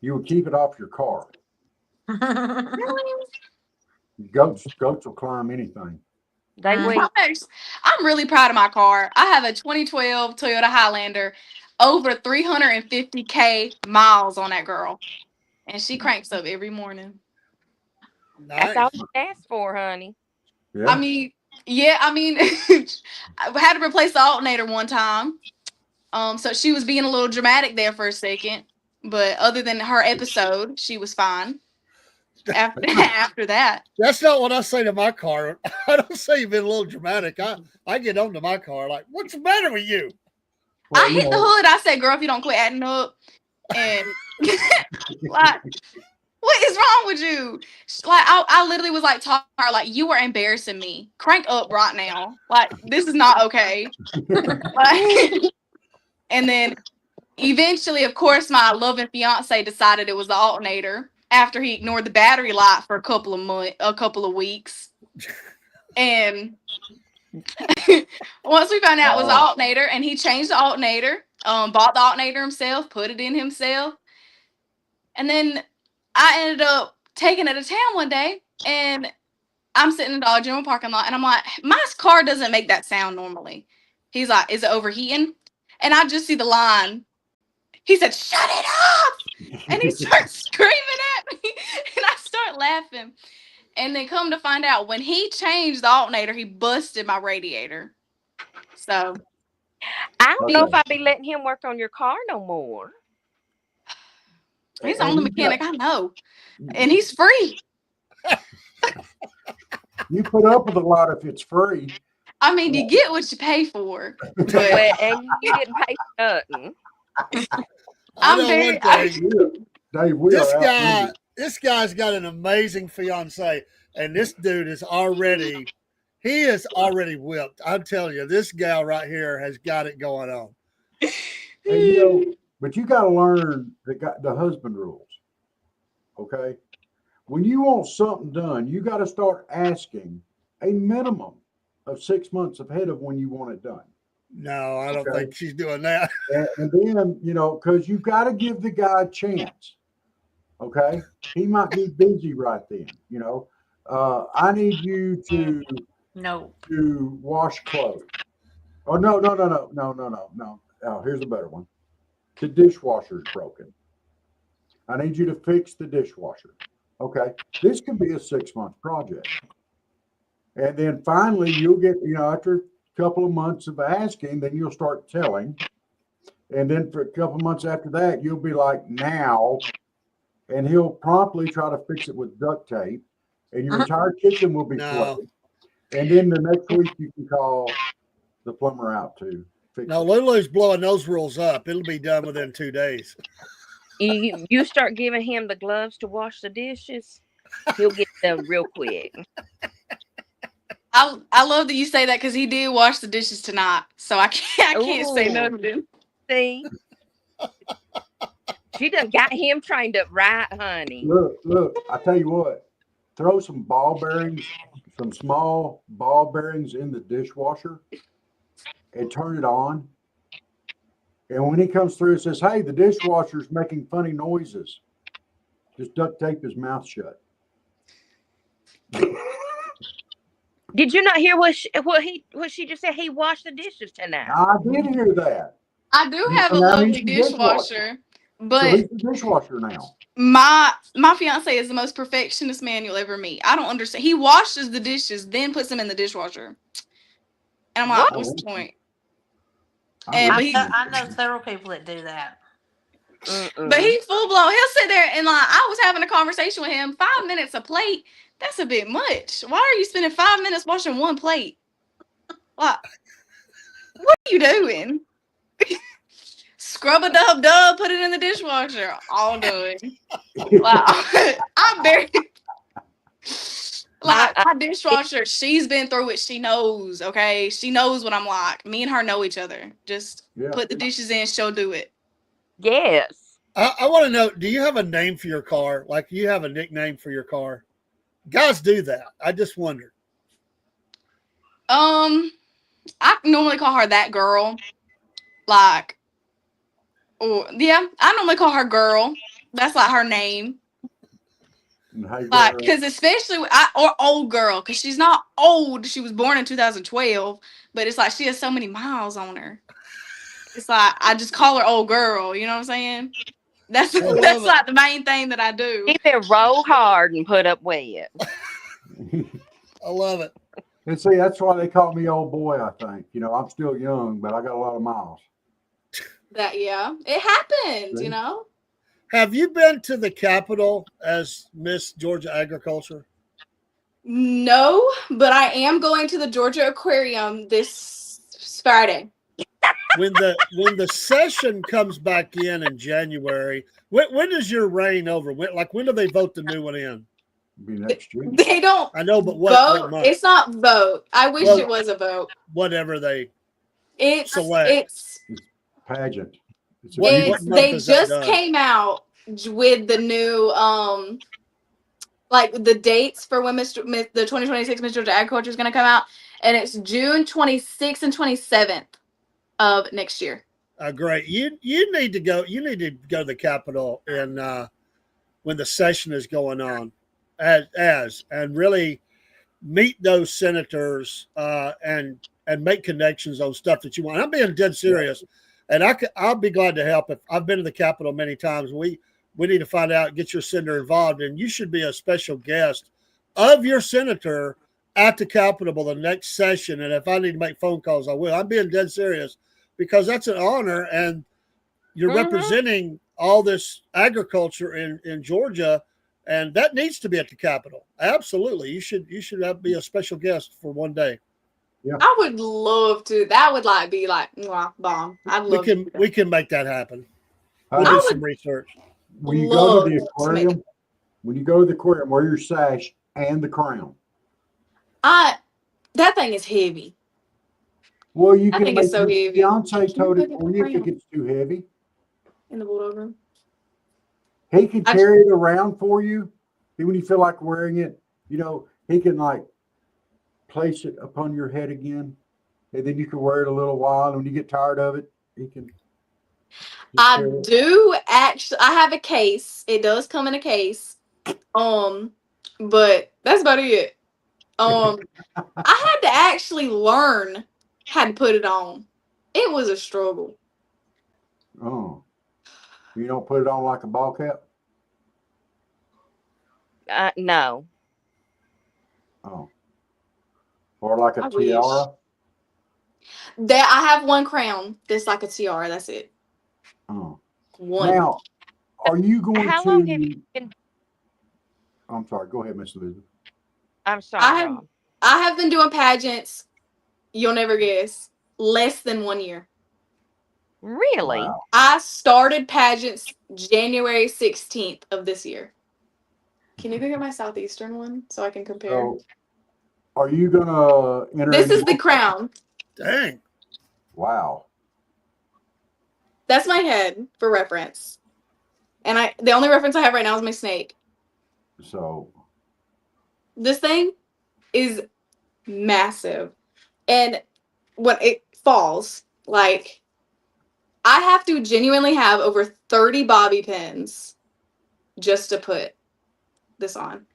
You would keep it off your car. Really? Goats will climb anything. They Mm. will. I'm really proud of my car. I have a 2012 Toyota Highlander, over 350K miles on that girl, and she cranks up every morning. That's Nice. all you asked for, honey. Yeah. I mean, yeah, I mean, I had to replace the alternator one time. So she was being a little dramatic there for a second, but other than her episode, she was fine. After that, That's not what I say to my car. I don't say you've been a little dramatic. I get onto my car like, what's the matter with you? Well, I hit the hood. I said, "Girl, if you don't quit acting up," and like, what is wrong with you? Like, I literally was like talking to her, like, you are embarrassing me. Crank up right now. Like, this is not okay. Like, and then eventually, of course, my loving fiance decided it was the alternator after he ignored the battery light for a couple of weeks. And once we found out it was the alternator, and he changed the alternator, bought the alternator himself, put it in himself. And then I ended up taking it to town one day, and I'm sitting in the Dollar General parking lot, and I'm like, my car doesn't make that sound normally. He's like, is it overheating? And I just see the line. He said, shut it up! And he starts screaming at me, and I start laughing. And then come to find out, when he changed the alternator, he busted my radiator. So I don't know if Okay. I'd be letting him work on your car no more. he's the And only you mechanic I know, and he's free. You put up with a lot if it's free. I mean, you get what you pay for. But Well, and you didn't pay nothing. I I'm know very. one thing. Dave, we This are guy, outnumbered. this guy's got an amazing fiance, and this dude is already, he is already whipped. I'm telling you, this gal right here has got it going on. And you know, but you got to learn the husband rules. Okay, when you want something done, you got to start asking a minimum of 6 months ahead of when you want it done. No, I don't Okay. think she's doing that. And then, you know, because you've got to give the guy a chance. Okay. He might be busy right then. You know, I need you No. to wash clothes. Oh, no. Oh, here's a better one. The dishwasher's broken. I need you to fix the dishwasher. Okay. This could be a 6-month project. And then finally, you'll get, you know, after a couple of months of asking, then you'll start telling. And then for a couple of months after that, you'll be like, now. And he'll promptly try to fix it with duct tape. And your entire kitchen will be No. flooded. And then the next week, you can call the plumber out to fix No, it. Lulu's blowing those rules up. It'll be done within 2 days. You start giving him the gloves to wash the dishes, he'll get done real quick. I love that you say that because he did wash the dishes tonight, so I can't say Ooh. nothing. See? She done got him trained up right, honey. Look, I tell you what, throw some ball bearings, some small ball bearings in the dishwasher and turn it on. And when he comes through and says, hey, the dishwasher's making funny noises, just duct tape his mouth shut. Did you not hear what she just said? He washed the dishes tonight. I did hear that. I do have a And now he's lovely the dishwasher. dishwasher, So but he's the dishwasher now. my fiance is the most perfectionist man you'll ever meet. I don't understand. He washes the dishes, then puts them in the dishwasher, and I'm like, What? what's the point? I And know. but he, I know several people that do that. But Mm-mm. he full blown. He'll sit there and like I was having a conversation with him. 5 minutes a plate. That's a bit much. Why are you spending 5 minutes washing one plate? Like, what are you doing? Scrub a dub dub, put it in the dishwasher. All done. Like, I'm very like I my dishwasher. She's been through it. She knows. Okay, she knows what I'm like. Me and her know each other. Just Yeah. put the dishes in. She'll do it. yes. I want to know, do you have a name for your car? Like, you have a nickname for your car? Guys do that. I just wondered. I normally call her that girl. Like, oh yeah, I normally call her girl. That's like her name. And hey, Like, girl, cause especially or old girl, cause she's not old. She was born in 2012, but it's like she has so many miles on her. It's like I just call her old girl. You know what I'm saying? That's I love that's it. like the main thing that I do. Keep it roll hard and put up with it. I love it. and see, that's why they call me old boy. I think I'm still young, but I got a lot of miles. That yeah, it happens. You See? know. Have you been to the Capitol as Miss Georgia Agriculture? No, but I am going to the Georgia Aquarium this Friday. When the session comes back in January, when is your reign over? When do they vote the new one in? Be next year. They don't I know, but what vote. month? It's not vote. I wish Well, it was a vote. whatever they It's select. Pageant. It's a What beauty. it's month they is that just done? came out with the new like the dates for when the 2026 Miss Georgia Agriculture is going to come out, and it's June 26th and 27th of next year. Great. You need to go. You need to go to the Capitol and when the session is going on, and really meet those senators and make connections on stuff that you want. I'm being dead serious, and I'll be glad to help. If I've been to the Capitol many times, we need to find out, get your senator involved, and you should be a special guest of your senator at the Capitol the next session. And if I need to make phone calls, I will. I'm being dead serious because that's an honor, and you're Mhm. representing all this agriculture in Georgia, and that needs to be at the Capitol. Absolutely, you should be a special guest for one day. I would love to. That would like be like mwah, bomb. I'd We love to can do that. we can make that happen. We'll Hey, do I some would research. when you go to the love to make aquarium, wear your sash and the crown. that thing is heavy. Well, you I can think it's make so your heavy. fiance Can you tote it put for the you if it crown gets too heavy. in the bulldog room? He can I carry it around for you. When you feel like wearing it, he can like place it upon your head again, and then you can wear it a little while. And when you get tired of it, he can just I carry it. do actually. I have a case. It does come in a case. But that's about it. I had to actually learn how to put it on. It was a struggle. Oh, you don't put it on like a ball cap? No. Oh, or like a I wish. tiara? That I have one crown that's like a tiara. That's it. Oh, One. now are you going How long have you to? been? I'm sorry. Go ahead, Miss Elizabeth. I'm I sorry, have Rob. I have been doing pageants. You'll never guess. Less than 1 year. Really? Wow. I started pageants January 16th of this year. Can you go get my Southeastern one so I can compare? So, are you gonna enter? This is any the crown. Dang. Wow. That's my head for reference. And the only reference I have right now is my snake. So, This thing is massive. And when it falls, like I have to genuinely have over 30 bobby pins just to put this on.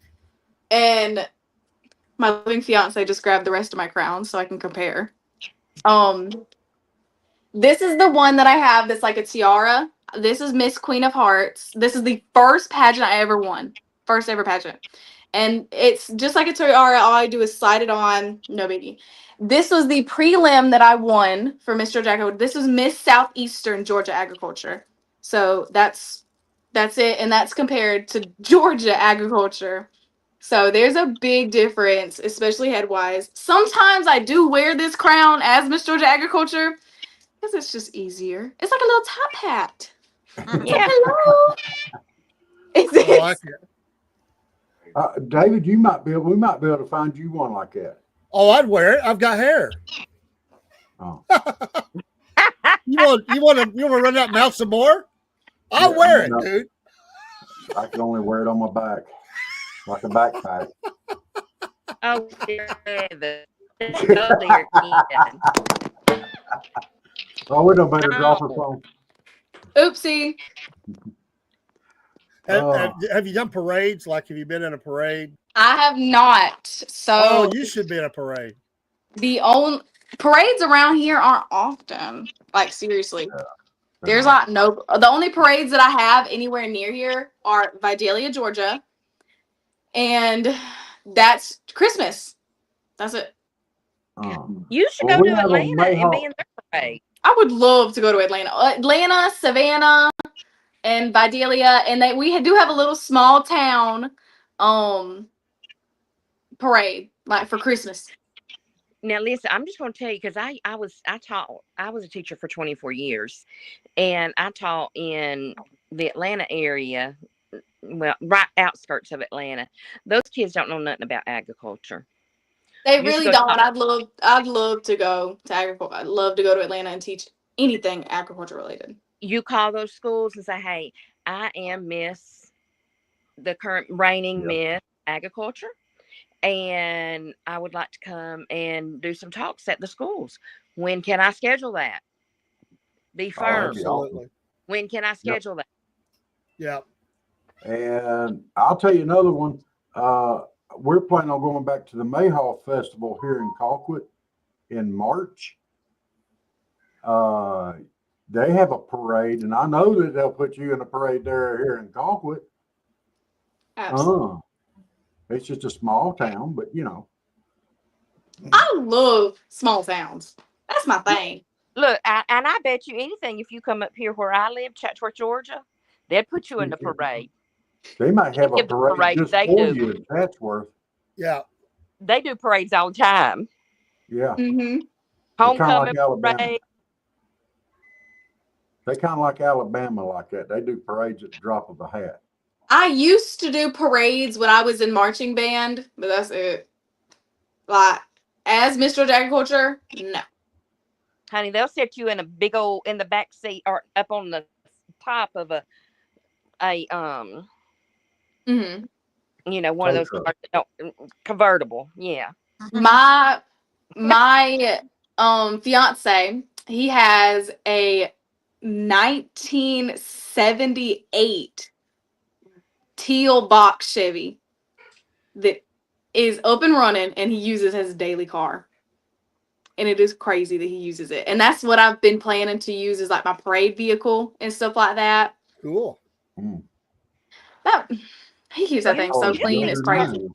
And my living fiance just grabbed the rest of my crowns so I can compare. This is the one that I have that's like a tiara. This is Miss Queen of Hearts. This is the first pageant I ever won. First ever pageant. And it's just like a tiara. All I do is slide it on. No biggie. This was the prelim that I won for Miss Georgia Agriculture. This was Miss Southeastern Georgia Agriculture. So that's it, and that's compared to Georgia agriculture. So there's a big difference, especially head-wise. Sometimes I do wear this crown as Miss Georgia Agriculture because it's just easier. It's like a little top hat. It's like, Yeah. hello. It's, I like it's, it. David, we might be able to find you one like that. Oh, I'd wear it. I've got hair. Oh, You want to run that mouth some more? I'll yeah, wear it, no, dude. I can only wear it on my back, like a backpack. Oh, David. Go there again. Oh, we don't better drop her No. phone. oopsie. Have you done parades? Like, have you been in a parade? I have not. Oh, So you should be in a parade. the only parades around here aren't often. Like seriously. They're There's not. like no. The only parades that I have anywhere near here are Vidalia, Georgia, and that's Christmas. That's it. You should Well, go we to have a Atlanta and be Mayhaw. in their parade. I would love to go to Atlanta, Savannah, and Vidalia, and we do have a little small town, parade like for Christmas. Now, listen, I'm just going to tell you because I was a teacher for 24 years, and I taught in the Atlanta area, well, right outskirts of Atlanta. Those kids don't know nothing about agriculture. They You should really go don't. talk. I'd love to go to agriculture. I'd love to go to Atlanta and teach anything agriculture related. You call those schools and say, "Hey, I am Miss, the current reigning Yeah. Miss Agriculture, and I would like to come and do some talks at the schools. When can I schedule that? Be Oh, that'd firm. be awesome. Absolutely. When can I Yep. schedule that?" Yeah. And I'll tell you another one. We're planning on going back to the Mayhaw Festival here in Colquitt in March. They have a parade, and I know that they'll put you in a parade there here in Colquitt. Absolutely. It's just a small town, but you know. I love small towns. That's my thing. Look, and I bet you anything, if you come up here where I live, Chatsworth, Georgia, they'd put you in the parade. They might They have a give the parade parade just they for do. you in Chatsworth. Yeah. They do parades all the time. Yeah, Mm-hmm. they're kind of Homecoming like Alabama. parade. They kind of like Alabama like that. They do parades at the drop of a hat. I used to do parades when I was in marching band, but that's it. Like as Miss Georgia Agriculture, no. Honey, they'll set you in a big old in the back seat or up on the top of a Mm-hmm. one of Tow those truck. cars that don't, convertible. Yeah. My fiance, he has a 1978 teal box Chevy that is up and running, and he uses his daily car. And it is crazy that he uses it. And that's what I've been planning to use as like my parade vehicle and stuff like that. Cool. That he keeps that You thing Oh, so it's just clean, need it's to younger than start. I crazy. am.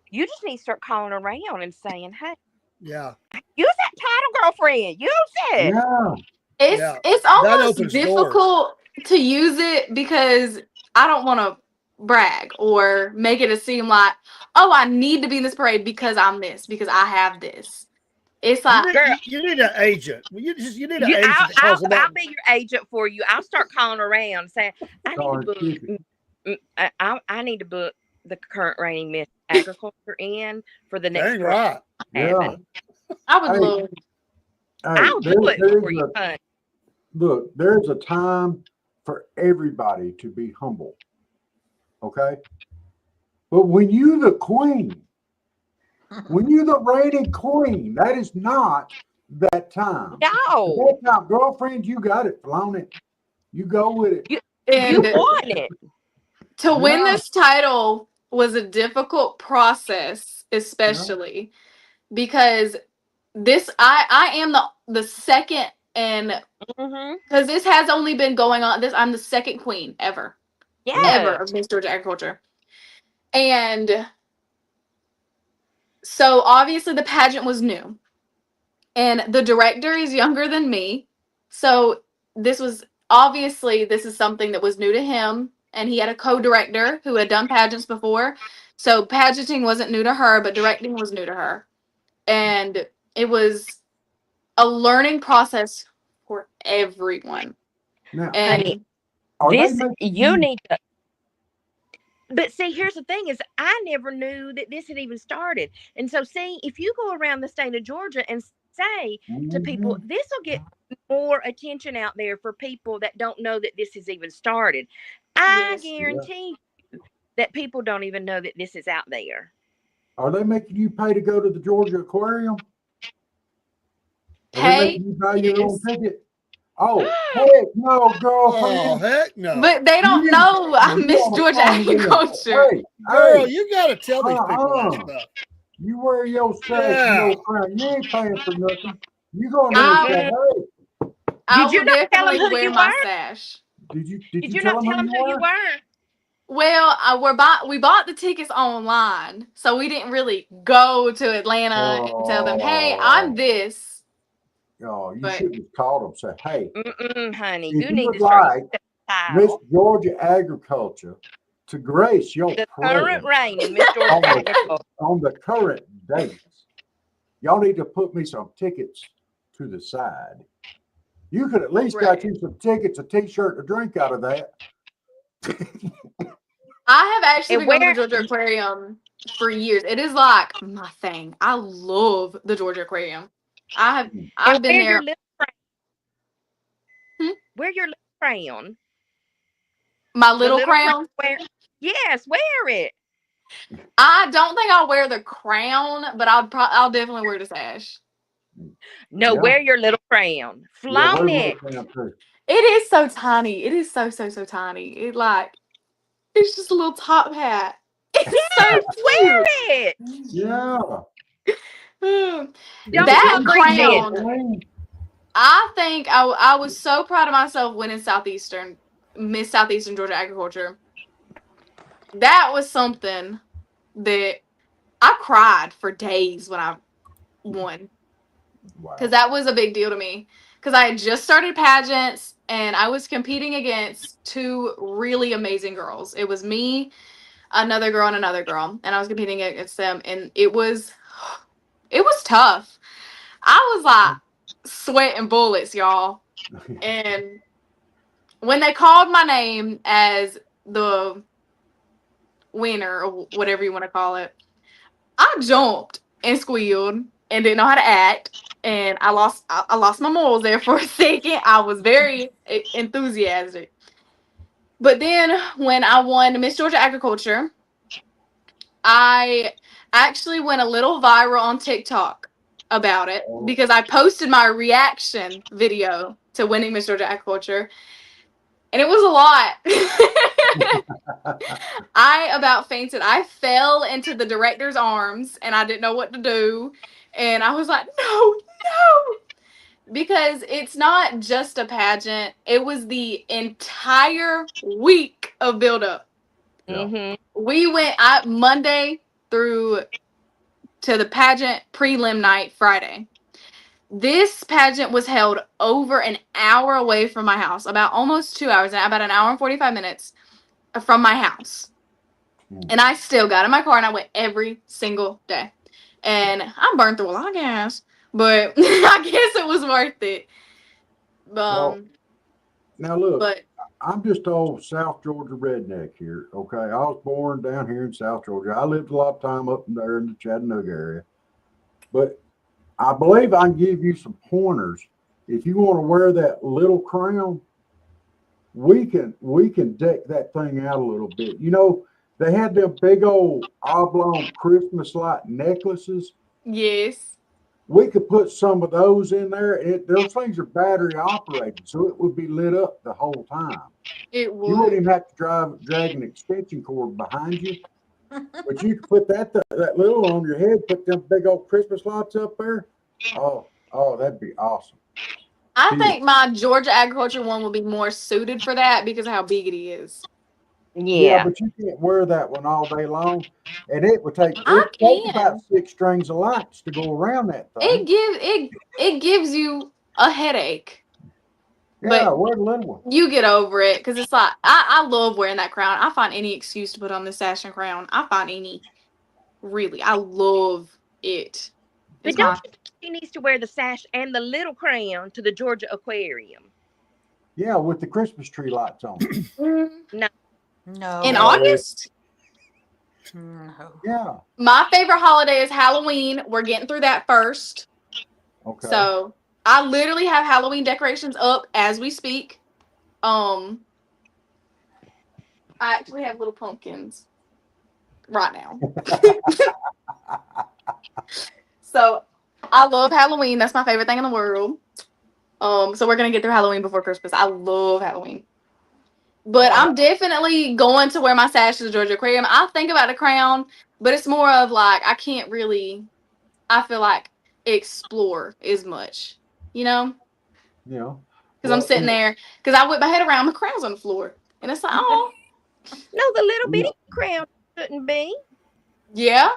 You just need to start calling around and saying, "Hey, Yeah. use that title, girlfriend. Use it." Yeah. Yeah. It's That almost opens difficult to use it because I don't want to brag or make it seem like, oh, I need to be in this parade because I'm this, because I have this. It's like, Girl, You need an agent. You need an you, agent I'll, that calls them I'll, up. I'll be your agent for you. I'll start calling around saying, "I need to Darn book. chicken. I need to book the current reigning Miss Agriculture in for the next Dang parade right. Yeah. having. I would Hey, love. I'll do it for you, honey." look, there's a time for everybody to be humble. Okay. But when you the queen, when you the reigning queen, that is not that time. No, That time, girlfriend, you got it, flown it. You go with it. you And want it. to win Yeah. this title was a difficult process, Yeah. especially because I am the second, and Mm-hmm. because this has only been going on, I'm the second queen ever Yeah. of Miss Georgia Agriculture. And so obviously the pageant was new. And the director is younger than me. So this was obviously this is something that was new to him, and he had a co-director who had done pageants before. So pageanting wasn't new to her, but directing was new to her. And it was a learning process for everyone. Now, Honey, And are they this making you you? need to. But see, here's the thing: is I never knew that this had even started. And so, see, if you go around the state of Georgia and say to people, Mhm. this will get more attention out there for people that don't know that this has even started. I yes, Yeah. guarantee that people don't even know that this is out there. Are they making you pay to go to the Georgia Aquarium? Are they pay, making you buy your own yes. ticket? Oh, heck no, Oh girlfriend. heck no, But they You don't need know I Well, you miss on the Georgia phone with them. agriculture. Hey, girl! You got to tell these people that uh-uh. stuff. You wear your sash and Yeah. your crown. You ain't paying for nothing. You go in there and I say, Mm-mm. hey, I Did you will not tell them definitely who wear you my were? sash. did Did you you tell not them tell who them you who you were? were? Well, we bought the tickets online, so we didn't really go to Atlanta and tell them, "Hey, I'm Oh, this." oh, you But should have called them. Say, hey, Mm-mm, honey, if you you need would to start like using the Miss title. Georgia Agriculture to grace your The current presence reigning Miss Georgia on Agriculture. the current dates, y'all need to put me some tickets to the side. You could at least got right, you some tickets, a T-shirt, a drink out of that. I have actually And been going to the where Georgia Aquarium for years. It is like my thing. I love the Georgia Aquarium. I have and I've been where your there. little Hmm? where your little crown, My the little little crown crown. where yes, wear it. I don't think I'll wear the crown, but I'll definitely wear the sash. No, Yeah, wear your little crown. yeah, wear Flaunt little it. crown too. It is so tiny. It is so tiny. It's just a little top hat. It's so Yes, cute. wear it. Yeah, Hmm. it's Don't at That you least you forget know it. crown, clean. I think I was so proud of myself winning Miss Southeastern Georgia Agriculture. That was something that I cried for days when I won, because Wow. that was a big deal to me. Because I had just started pageants and I was competing against two really amazing girls. It was me, another girl, and I was competing against them, and it was tough. I was like sweating bullets, y'all. And when they called my name as the winner or whatever you want to call it, I jumped and squealed and didn't know how to act. And I lost my morals there for a second. I was very enthusiastic. But then when I won Miss Georgia Agriculture, I actually went a little viral on TikTok about it Oh, because I posted my reaction video to winning Miss Georgia Agriculture, and it was a lot. I about fainted. I fell into the director's arms and I didn't know what to do. And I was like, no, no. Because it's not just a pageant, it was the entire week of buildup. yeah. Mm-hmm. We went Monday through to the pageant prelim night Friday. This pageant was held over an hour away from my house, about almost 2 hours, about an hour and 45 minutes from my house. Hmm. And I still got in my car and I went every single day. And I burned through a lot of gas, but I guess it was worth it. Well, Um, now look, but I'm just old South Georgia redneck here. Okay, I was born down here in South Georgia. I lived a lot of time up there in the Chattanooga area, but I believe I can give you some pointers. If you want to wear that little crown, we can deck that thing out a little bit. You know, they had them big old oblong Christmas light necklaces. yes, We could put some of those in there. Those things are battery operated, so it would be lit up the whole time. it You wouldn't would. even have to drag an extension cord behind you, but you could put that little on your head, put them big old Christmas lights up there. Oh, that'd be awesome. I See, think my Georgia agriculture one will be more suited for that because of how big it is. yeah, Yeah. but you can't wear that one all day long, and I it take about can. 6 strings of lights to go around that thing. It gives it gives you a headache. Yeah, But wear the little one. you get over it because it's like I love wearing that crown. I find any excuse to put on this sash and crown. I find any. Really, I love it. But It's don't my you think she needs to wear the sash and the little crown to the Georgia Aquarium? Yeah, with the Christmas tree lights on. No, in No. No. August. No. Yeah. My favorite holiday is Halloween. We're getting through that first. Okay. So I literally have Halloween decorations up as we speak. Um, I actually have little pumpkins right now. So I love Halloween. That's my favorite thing in the world. So we're gonna get through Halloween before Christmas. I love Halloween. But All right. I'm definitely going to wear my sash to the Georgia Aquarium. I think about the crown, but it's more of like I can't really I feel like explore as much, you know? Yeah. Because I'm Well, sitting there, because I whip my head around, my crown's on the floor. And it's like, oh, no, the little yeah. bitty crown shouldn't be. yeah.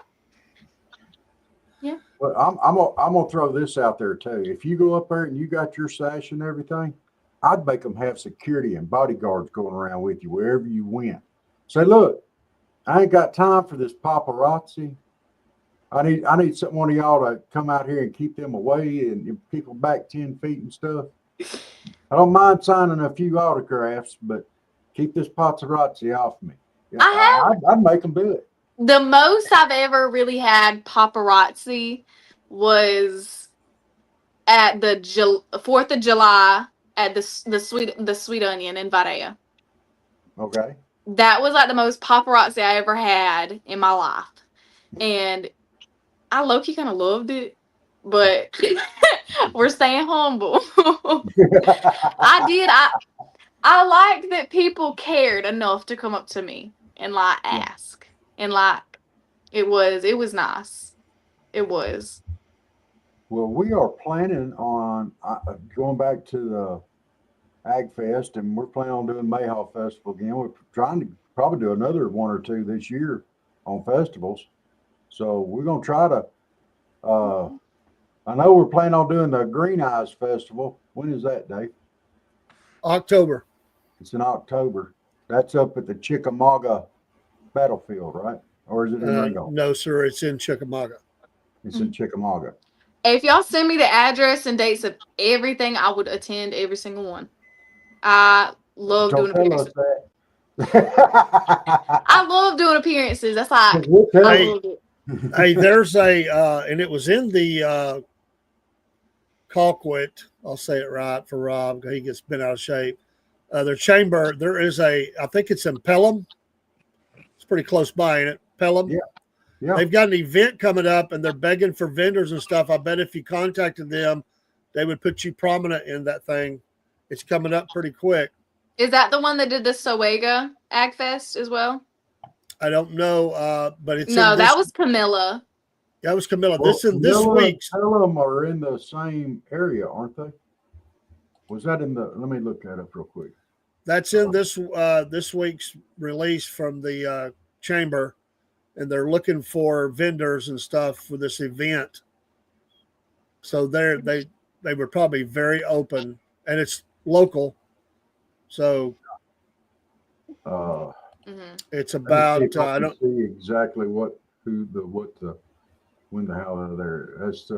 Yeah. But I'm gonna throw this out there too. If you go up there and you got your sash and everything, I'd make them have security and bodyguards going around with you wherever you went. Say, look, I ain't got time for this paparazzi. I need one of y'all to come out here and keep them away and keep them back 10 feet and stuff. I don't mind signing a few autographs, but keep this paparazzi off me. Yeah, I have I'd make them do it. the most I've ever really had paparazzi was at the 4th of July at the Sweet Onion in Vadea. Okay. That was like the most paparazzi I ever had in my life. And I low-key kind of loved it, but we're staying humble. I did. I liked that people cared enough to come up to me and like Yeah. ask. And like it was nice. It was. Well, we are planning on going back to the Ag Fest, and we're planning on doing Mayhaw Festival again. We're trying to probably do another one or two this year on festivals. So we're gonna try to. Uh, I know we're planning on doing the Green Eyes Festival. When is that, Dave? October. It's in October. That's up at the Chickamauga battlefield, right? Or is it in Ringgold? No, sir. It's in Chickamauga. It's in Chickamauga. If y'all send me the address and dates of everything, I would attend every single one. I love Don't doing tell us appearances. that. I love doing appearances. That's like We'll I tell Hey, love it. hey, there's and it was in the Colquitt. I'll say it right for Rob. He gets bent out of shape. Their chamber, there is I think it's in Pelham. It's pretty close by, ain't it? Pelham. Yeah. Yeah. They've got an event coming up and they're begging for vendors and stuff. I bet if you contacted them, they would put you prominent in that thing. It's coming up pretty quick. Is that the one that did the Sowega Ag Fest as well? I don't know, but it's in No, this. that was Camilla. That was Camilla. Well, This in this Camilla and week's. Pelham are in the same area, aren't they? Was that in the? Let me look that up real quick. That's in this week's release from the chamber, and they're looking for vendors and stuff for this event. So they were probably very open, and it's local. So Uh, it's let me see about if I I can don't. see exactly when the hell are there. That's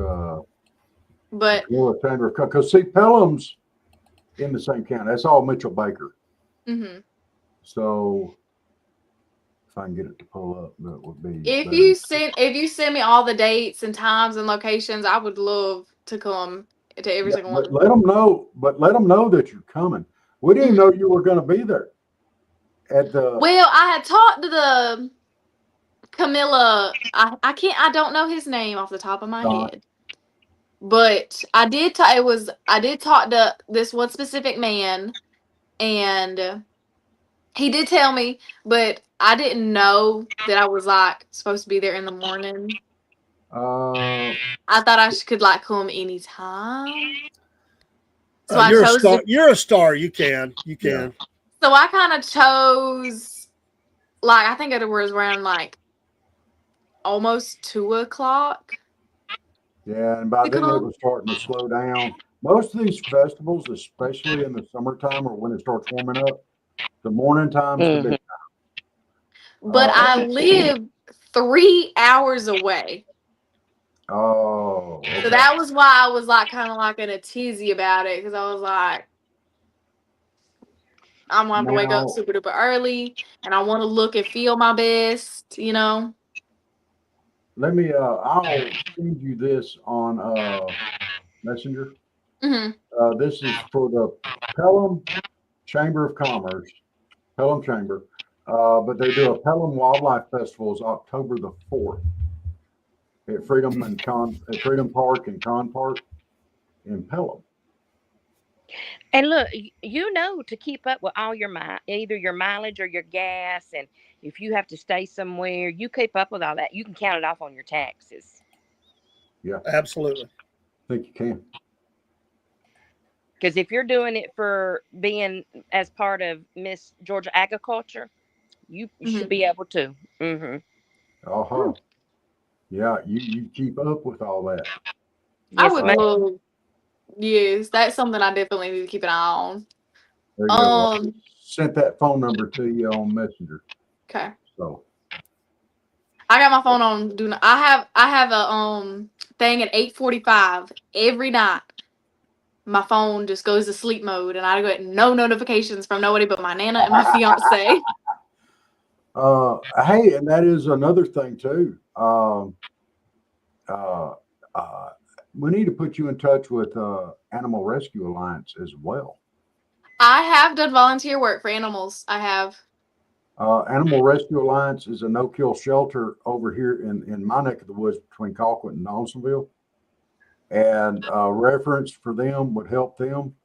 But because see Pelham's in the same county. That's all Mitchell Baker. So if I can get it to pull up, that would be. if better. you send me all the dates and times and locations, I would love to come to every single But one. let them know. But let them know that you're coming. We didn't know you were going to be there. At the Well, I had talked to the Camilla. I don't know his name off the top of my head. But I did talk to this one specific man, and he did tell me, but I didn't know that I was like supposed to be there in the morning. I thought I could like come anytime. So I You're a chose star. to, You're a star. You can. Yeah. so I kind of chose like I think it was around like almost 2 o'clock. Yeah, and by To then it come. was starting to slow down. most of these festivals, especially in the summertime or when it starts warming up, the morning time's the Hmm. big. But I Okay. live 3 hours away. Oh, So okay. that was why I was like kind of like in a tizzy about it because I was like, I'm gonna have to wake up Now, super duper early and I want to look and feel my best, you know? let me, I'll send you this on Messenger. Hmm. This is for the Pelham Chamber of Commerce, Pelham Chamber. But they do a Pelham Wildlife Festival is October the 4th at Freedom Park and Con Park in Pelham. And look, you know to keep up with all your either your mileage or your gas, and if you have to stay somewhere, you keep up with all that. You can count it off on your taxes. Yeah, Absolutely. I think you can. Because if you're doing it for being as part of Miss Georgia Agriculture, you should Hmm. be able to. Hmm. Uh-huh. Yeah, you keep up with all that. I Yes, would ma'am. Uh, love, yes, that's something I definitely need to keep an eye on. there you go. Well, I Um, just sent that phone number to you on Messenger. okay. So, I got my phone on do not I have a thing at 8:45 every night. My phone just goes to sleep mode and I get no notifications from nobody but my nana and my fiance. hey, and that is another thing too. Uh, uh, we need to put you in touch with Animal Rescue Alliance as well. I have done volunteer work for animals. I have. Animal Rescue Alliance is a no-kill shelter over here in my neck of the woods between Colquitt and Donaldsonville, and reference for them would help them.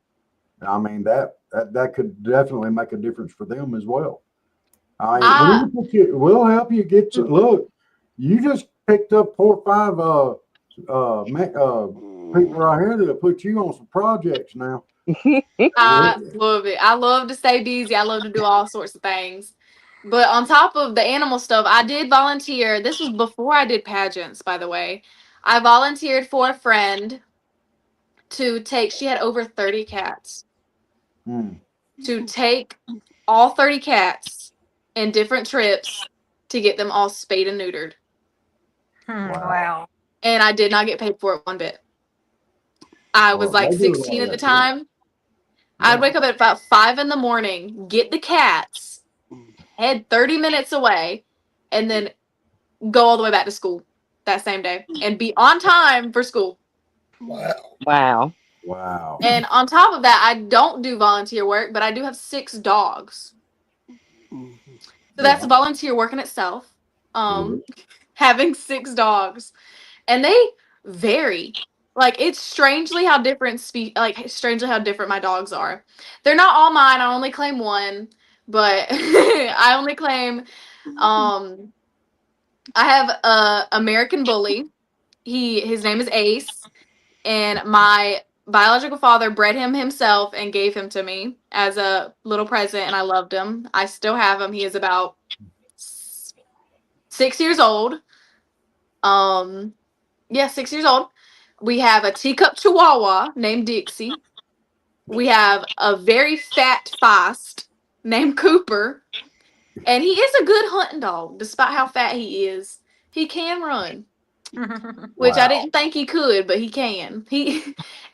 I mean that could definitely make a difference for them as well. I mean, we need I to put you. We'll help you get to look. You just picked up 4 or 5 people right here that'll put you on some projects now. I love it. I love to stay busy. I love to do all sorts of things. But on top of the animal stuff, I did volunteer. This was before I did pageants, by the way. I volunteered for a friend to take, she had over 30 cats, Hmm. to take all 30 cats in different trips to get them all spayed and neutered. Wow. Wow. And I did not get paid for it one bit. I was Well, like they do a 16 lot at of the that too. time. I'd Yeah. wake up at about 5 in the morning, get the cats, head 30 minutes away, and then go all the way back to school that same day and be on time for school. Wow. Wow. Wow. And on top of that, I don't do volunteer work, but I do have 6 dogs. So that's Yeah. volunteer work in itself. It is. Having 6 dogs. And they vary. Like it's strangely how different strangely how different my dogs are. They're not all mine. I only claim one, but I only claim um I have a American Bully. His name is Ace, and my biological father bred him himself and gave him to me as a little present, and I loved him. I still have him. He is about 6 years old. Um, yeah, 6 years old. We have a teacup Chihuahua named Dixie. We have a very fat Feist named Cooper, and he is a good hunting dog, despite how fat he is. He can run. Which I Wow. didn't think he could, but he can.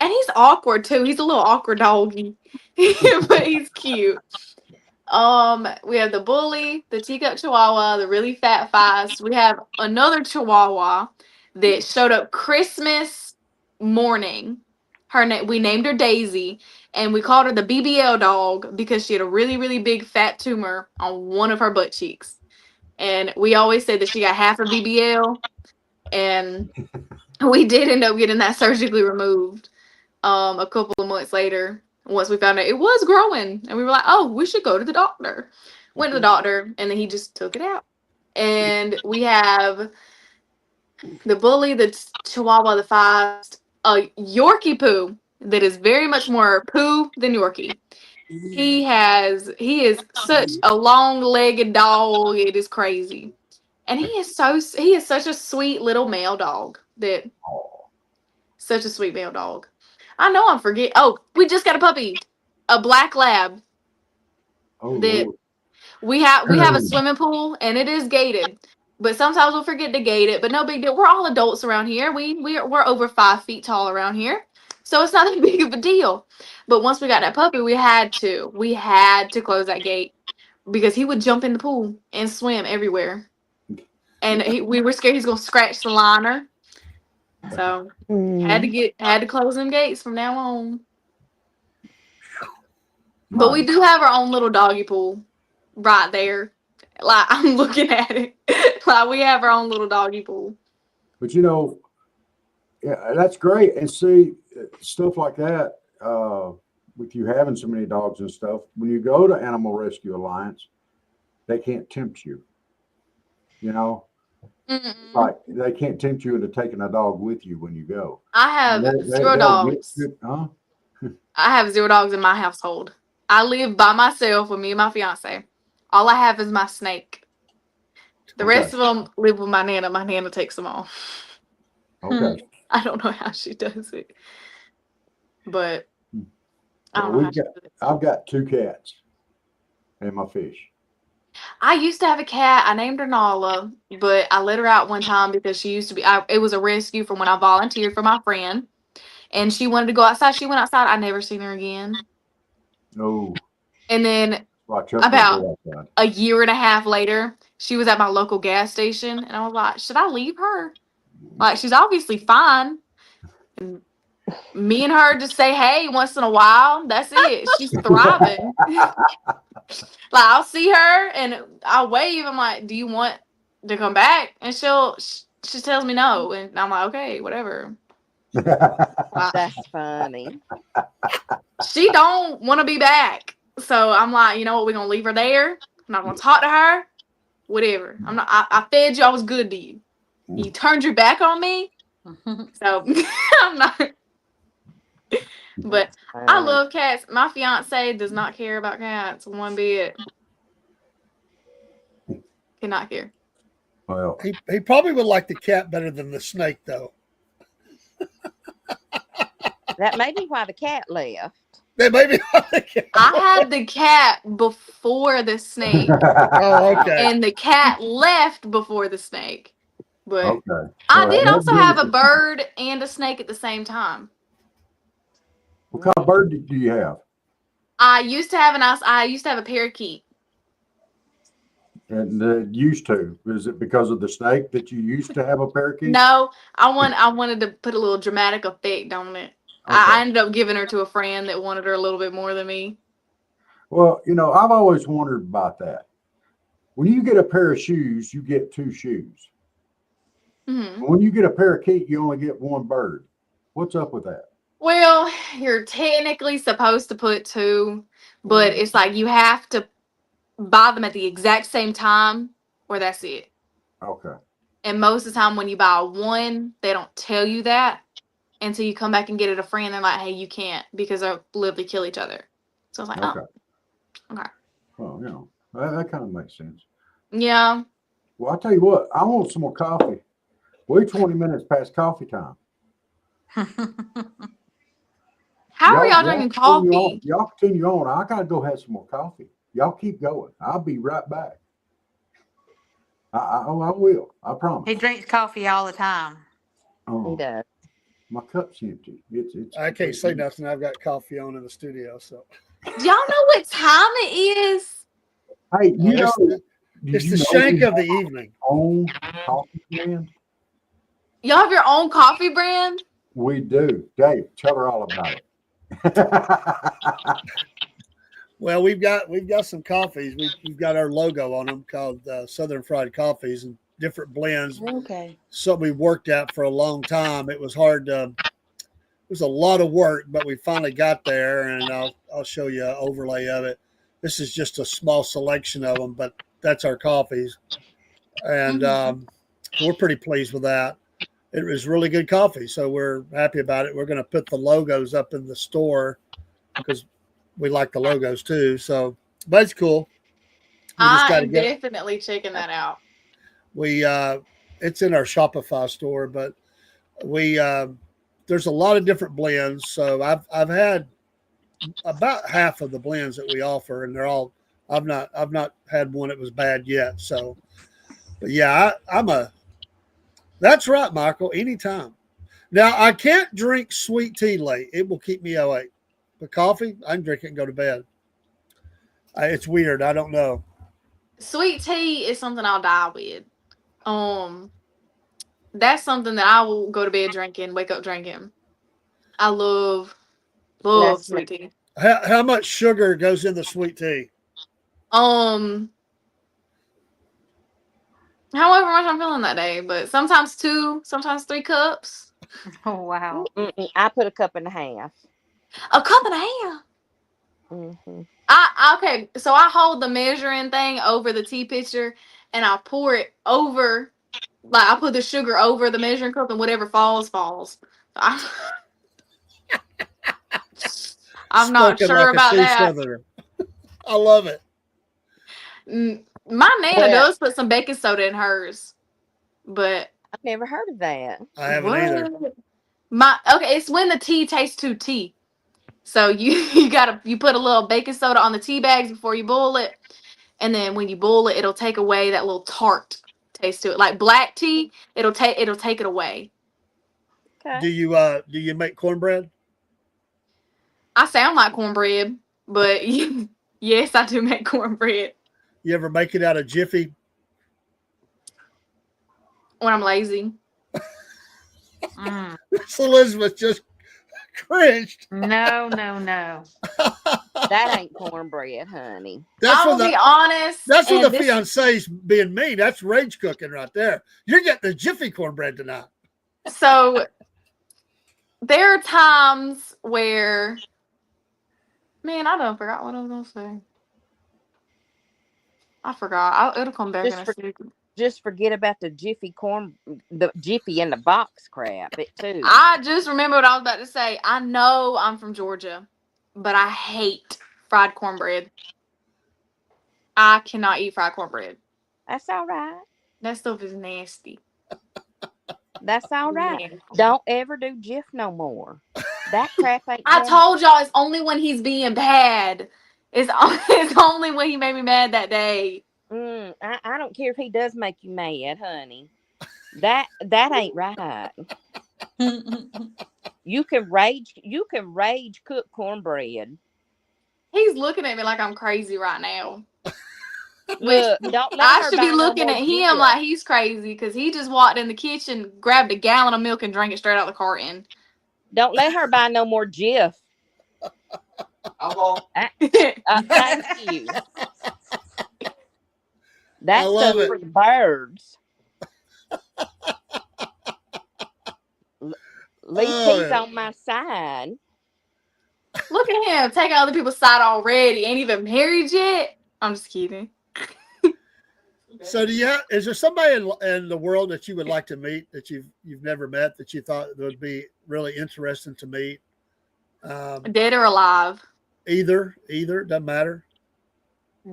And he's awkward too. He's a little awkward doggy, but he's cute. We have the bully, the teacup chihuahua, the really fat Feist. We have another chihuahua that showed up Christmas morning. We named her Daisy, and we called her the BBL dog because she had a really, really big fat tumor on one of her butt cheeks. And we always said that she got half a BBL, and we did end up getting that surgically removed a couple of months later once we found out it was growing, and we were like, oh, we should go to the doctor. Went to the doctor, and then he just took it out. And we have the bully, the chihuahua, the Feist, a Yorkie poo that is very much more poo than Yorkie. He is such a long-legged dog, it is crazy. And he is such a sweet little male dog that Oh, such a sweet male dog. I know I'm forget. Oh, we just got a puppy, a black lab. Oh That Lord. we have a swimming pool and it is gated. But sometimes we'll forget to gate it. But no big deal. We're all adults around here. We're over 5 feet tall around here, so it's not that big of a deal. But once we got that puppy, we had to close that gate because he would jump in the pool and swim everywhere, and we were scared he's gonna scratch the liner. So had to close them gates from now on. But we My. do have our own little doggy pool right there. Like I'm looking at it. Like we have our own little doggy pool. But you know, yeah, that's great. And see, stuff like that, with you having so many dogs and stuff, when you go to Animal Rescue Alliance, they can't tempt you. You know, Mm-mm. like they can't tempt you into taking a dog with you when you go. I And have zero they'll get dogs. good, huh? I have zero dogs in my household. I live by myself with me and my fiance. All I have is my snake. The Okay, rest of them live with my nana. My nana takes them all. okay. I don't know how she does it, but I Well, don't know how she does it. I've got two cats and my fish. I used to have a cat. I named her Nala, but I let her out one time because she used to be. It was a rescue from when I volunteered for my friend, and she wanted to go outside. She went outside. I never seen her again. No, And then well, Chuck don't about go outside. a year and a half later, she was at my local gas station, and I was like, "Should I leave her? Like, she's obviously fine." And me and her just say, "Hey," once in a while. That's it. She's thriving. Like I'll see her and I'll wave. I'm like, "Do you want to come back?" And she tells me no, and I'm like, "Okay, whatever." Like, That's funny. she don't want to be back, so I'm like, you know what? We're gonna leave her there. I'm not gonna talk to her. Whatever. I'm not. I fed you. I was good to you. You turned your back on me, so I'm not. But I Funny. love cats. My fiance does not care about cats one bit. Cannot care. Well, He probably would like the cat better than the snake, though. That may be why the cat left. That may be why the cat. I had the cat before the snake, Oh, okay. and the cat left before the snake. But okay. I So it did had also been have a with the- bird and a snake at the same time. what kind of bird do you have? I used to have a parakeet. And used to. Is it because of the snake that you used to have a parakeet? No, I wanted to put a little dramatic effect on it. I Okay. ended up giving her to a friend that wanted her a little bit more than me. Well, you know, I've always wondered about that. When you get a pair of shoes, you get two shoes. Hmm. When you get a parakeet, you only get one bird. What's up with that? Well, you're technically supposed to put two, but it's like you have to buy them at the exact same time, or that's it. Okay. And most of the time, when you buy one, they don't tell you that until you come back and get it a friend. They're like, "Hey, you can't because they'll literally kill each other." So I was like, Okay. "Oh, okay, Well, you know, that kind of makes sense. yeah." Well, I'll tell you what, I want some more coffee. We're 20 minutes past coffee time. How are y'all drinking coffee? Y'all continue on. I gotta go have some more coffee. Y'all keep going. I'll be right back. I will. I promise. He drinks coffee all the time. He Oh, does. my cup's empty. It's. I can't say nothing. I've got coffee on in the studio, so Do y'all know what time it is? Hey, you know, did it's you the know shank we of the evening. own coffee brand? Y'all have your own coffee brand? We do. Dave, tell her all about it. Well, we've got some coffees. We've got our logo on them called Southern Fried Coffees and different blends. Okay. So we worked at for a long time. It was hard. It was a lot of work, but we finally got there, and I'll show you an overlay of it. This is just a small selection of them, but that's our coffees, and we're pretty pleased with that. It was really good coffee, so we're happy about it. We're going to put the logos up in the store because we like the logos too. So, but it's cool. We just I got to am get definitely checking that out. we. It's in our Shopify store, but we there's a lot of different blends. So I've had about half of the blends that we offer, and they're all. I've not had one that was bad yet. So, but yeah, I'm a. That's right, Michael. Anytime. Now I can't drink sweet tea late; it will keep me awake. But coffee, I can drink it and go to bed. It's weird. I don't know. Sweet tea is something I'll die with. Um, that's something that I will go to bed drinking, wake up drinking. I love That's me. sweet tea. How much sugar goes in the sweet tea? Um, however much I'm feeling that day, but sometimes 2, sometimes 3 cups. Oh wow. I put a cup and a half. A cup and a half. Mm-hmm. Okay, so I hold the measuring thing over the tea pitcher and I pour it over, like I put the sugar over the measuring cup and whatever falls. I, I'm not Spoken sure like a about true that. Southerner. I love it. My Nana Well, does put some baking soda in hers, but I've never heard of that. I haven't either. what? Okay, it's when the tea tastes too tea. So you put a little baking soda on the tea bags before you boil it, and then when you boil it, it'll take away that little tart taste to it. Like black tea, it'll take it away. Okay. Do you make cornbread? I sound like cornbread, but yes, I do make cornbread You ever make it out of Jiffy? when I'm lazy. Mm. Elizabeth just cringed. No. That ain't cornbread, honey. I will be honest. That's when and the this, fiance's being mean. That's rage cooking right there. You're getting the Jiffy cornbread tonight. So there are times where, man, I don't forgot what I was gonna say. I forgot. It'll come back in a second. Just forget about the Jiffy in the box crap. It too. I just remember what I was about to say. I know I'm from Georgia, but I hate fried cornbread. I cannot eat fried cornbread. That's all right. That stuff is nasty. That's all right. Nasty. Don't ever do Jif no more. That crap ain't. I told y'all it's only when he's being bad. It's only when he made me mad that day. I don't care if he does make you mad, honey. That ain't right. You can rage cook cornbread. He's looking at me like I'm crazy right now. Look, don't let I her should buy be no looking more at him Jif. like he's crazy because he just walked in the kitchen, grabbed a gallon of milk, and drank it straight out the carton. Don't let her buy no more Jif. Thank you. That's for the birds. At least he's on my side. Look at him taking other people's side already. Ain't even married yet. I'm just kidding. So is there somebody in the world that you would like to meet that you've never met that you thought would be really interesting to meet? Dead or alive? Either doesn't matter.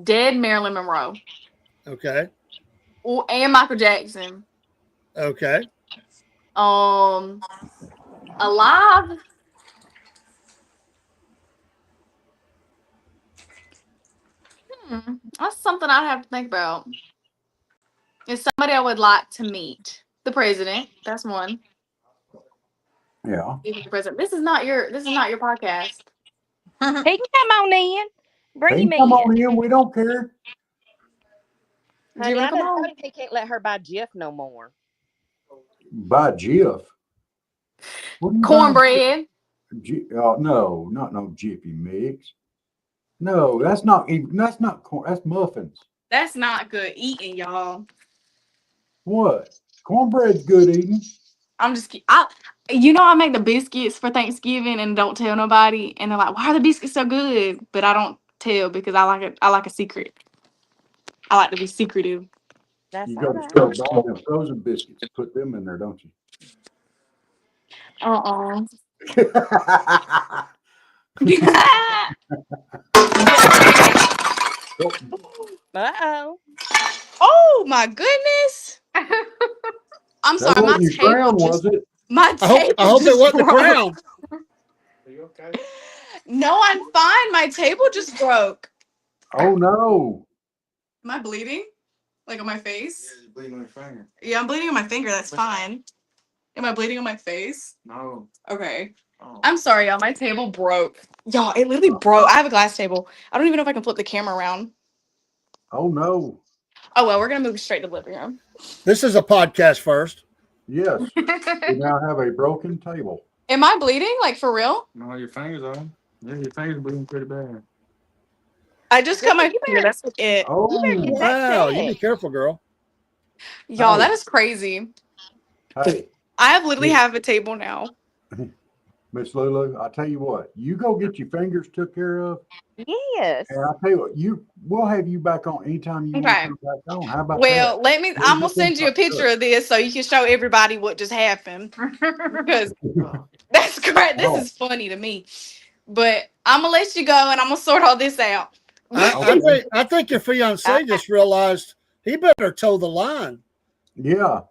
Dead Marilyn Monroe. Okay. And Michael Jackson. Okay. Alive. That's something I'd have to think about. It's somebody I would like to meet. The president. That's one. Yeah. The president. This is not your podcast. He can come on in. Bring him Come in. on in. We don't care. Honey, I come done on? told him he can't let her buy Jif no more. Buy Jif. Cornbread. No, not no Jiffy mix. No, that's not even. That's not corn. That's muffins. That's not good eating, y'all. What? Cornbread's good eating. I'm just kidding. I make the biscuits for Thanksgiving and don't tell nobody. And they're like, "Why are the biscuits so good?" But I don't tell because I like it. I like a secret. I like to be secretive. That's You all go to right. store buy them frozen biscuits. Put them in there, don't you? Uh-uh. Uh-oh. Oh my goodness! I'm That sorry, my wasn't your table crown, just was it? My table I hope it just wasn't the broke. crown. Are you okay? No, I'm fine. My table just broke. Oh no. Am I bleeding? Like on my Yeah, face? you're bleeding on your finger. Yeah, I'm bleeding on my finger. That's fine. Am I bleeding on my face? No. Okay. Oh. I'm sorry, y'all. My table broke. Y'all, it literally broke. I have a glass table. I don't even know if I can flip the camera around. Oh no. Oh well, we're gonna move straight to the living room. This is a podcast first. Yes. We now have a broken table. Am I bleeding? Like for real? No, your fingers are. Yeah, your fingers bleeding pretty bad. I just cut Girl, my you finger. better, That's it. you better get Oh, that Wow, you be checked. careful, girl. Y'all, that hey, is crazy. hey, I have literally have a table now. Miss Lulu, I tell you what, you go get your fingers took care of, Yes. and I'll tell you what, we'll have you back on anytime you want to Okay. come back on. How about that? Well, I'm gonna send you a picture of this so you can show everybody what just happened. Because that's great. This Oh, is funny to me. But I'm gonna let you go and I'm gonna sort all this out. okay. I think your fiance just realized he better toe the line. Yeah,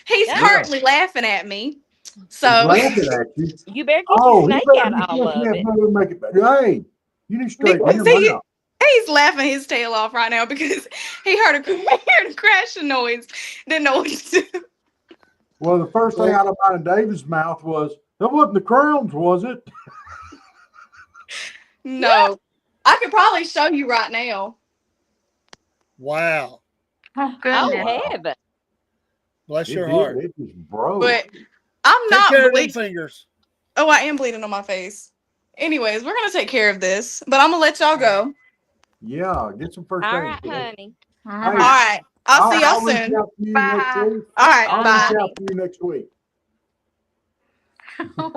He's Yeah. currently laughing at me. he's So laughing at you. You better get your Oh, he snake better out get all your of it. better make it better. Hey, you need to straighten because him out. he's laughing his tail off right now because he heard a crashing noise. Didn't know what to do. Well, the first thing out of mine David's mouth was, that wasn't the crowns, was it? No. I could probably show you right now. Wow. Oh Oh, goodness. Wow. heaven. Bless It your did. heart. It just broke. But I'm Take not care of them bleeding. fingers. Oh, I am bleeding on my face. Anyways, we're gonna take care of this, but I'm gonna let y'all go. Yeah, get some first All aid. right, honey. All Hey, right. I'll see y'all I'll reach soon. out to you next Bye. week. All right. I'll Bye. reach out to you next week. Oh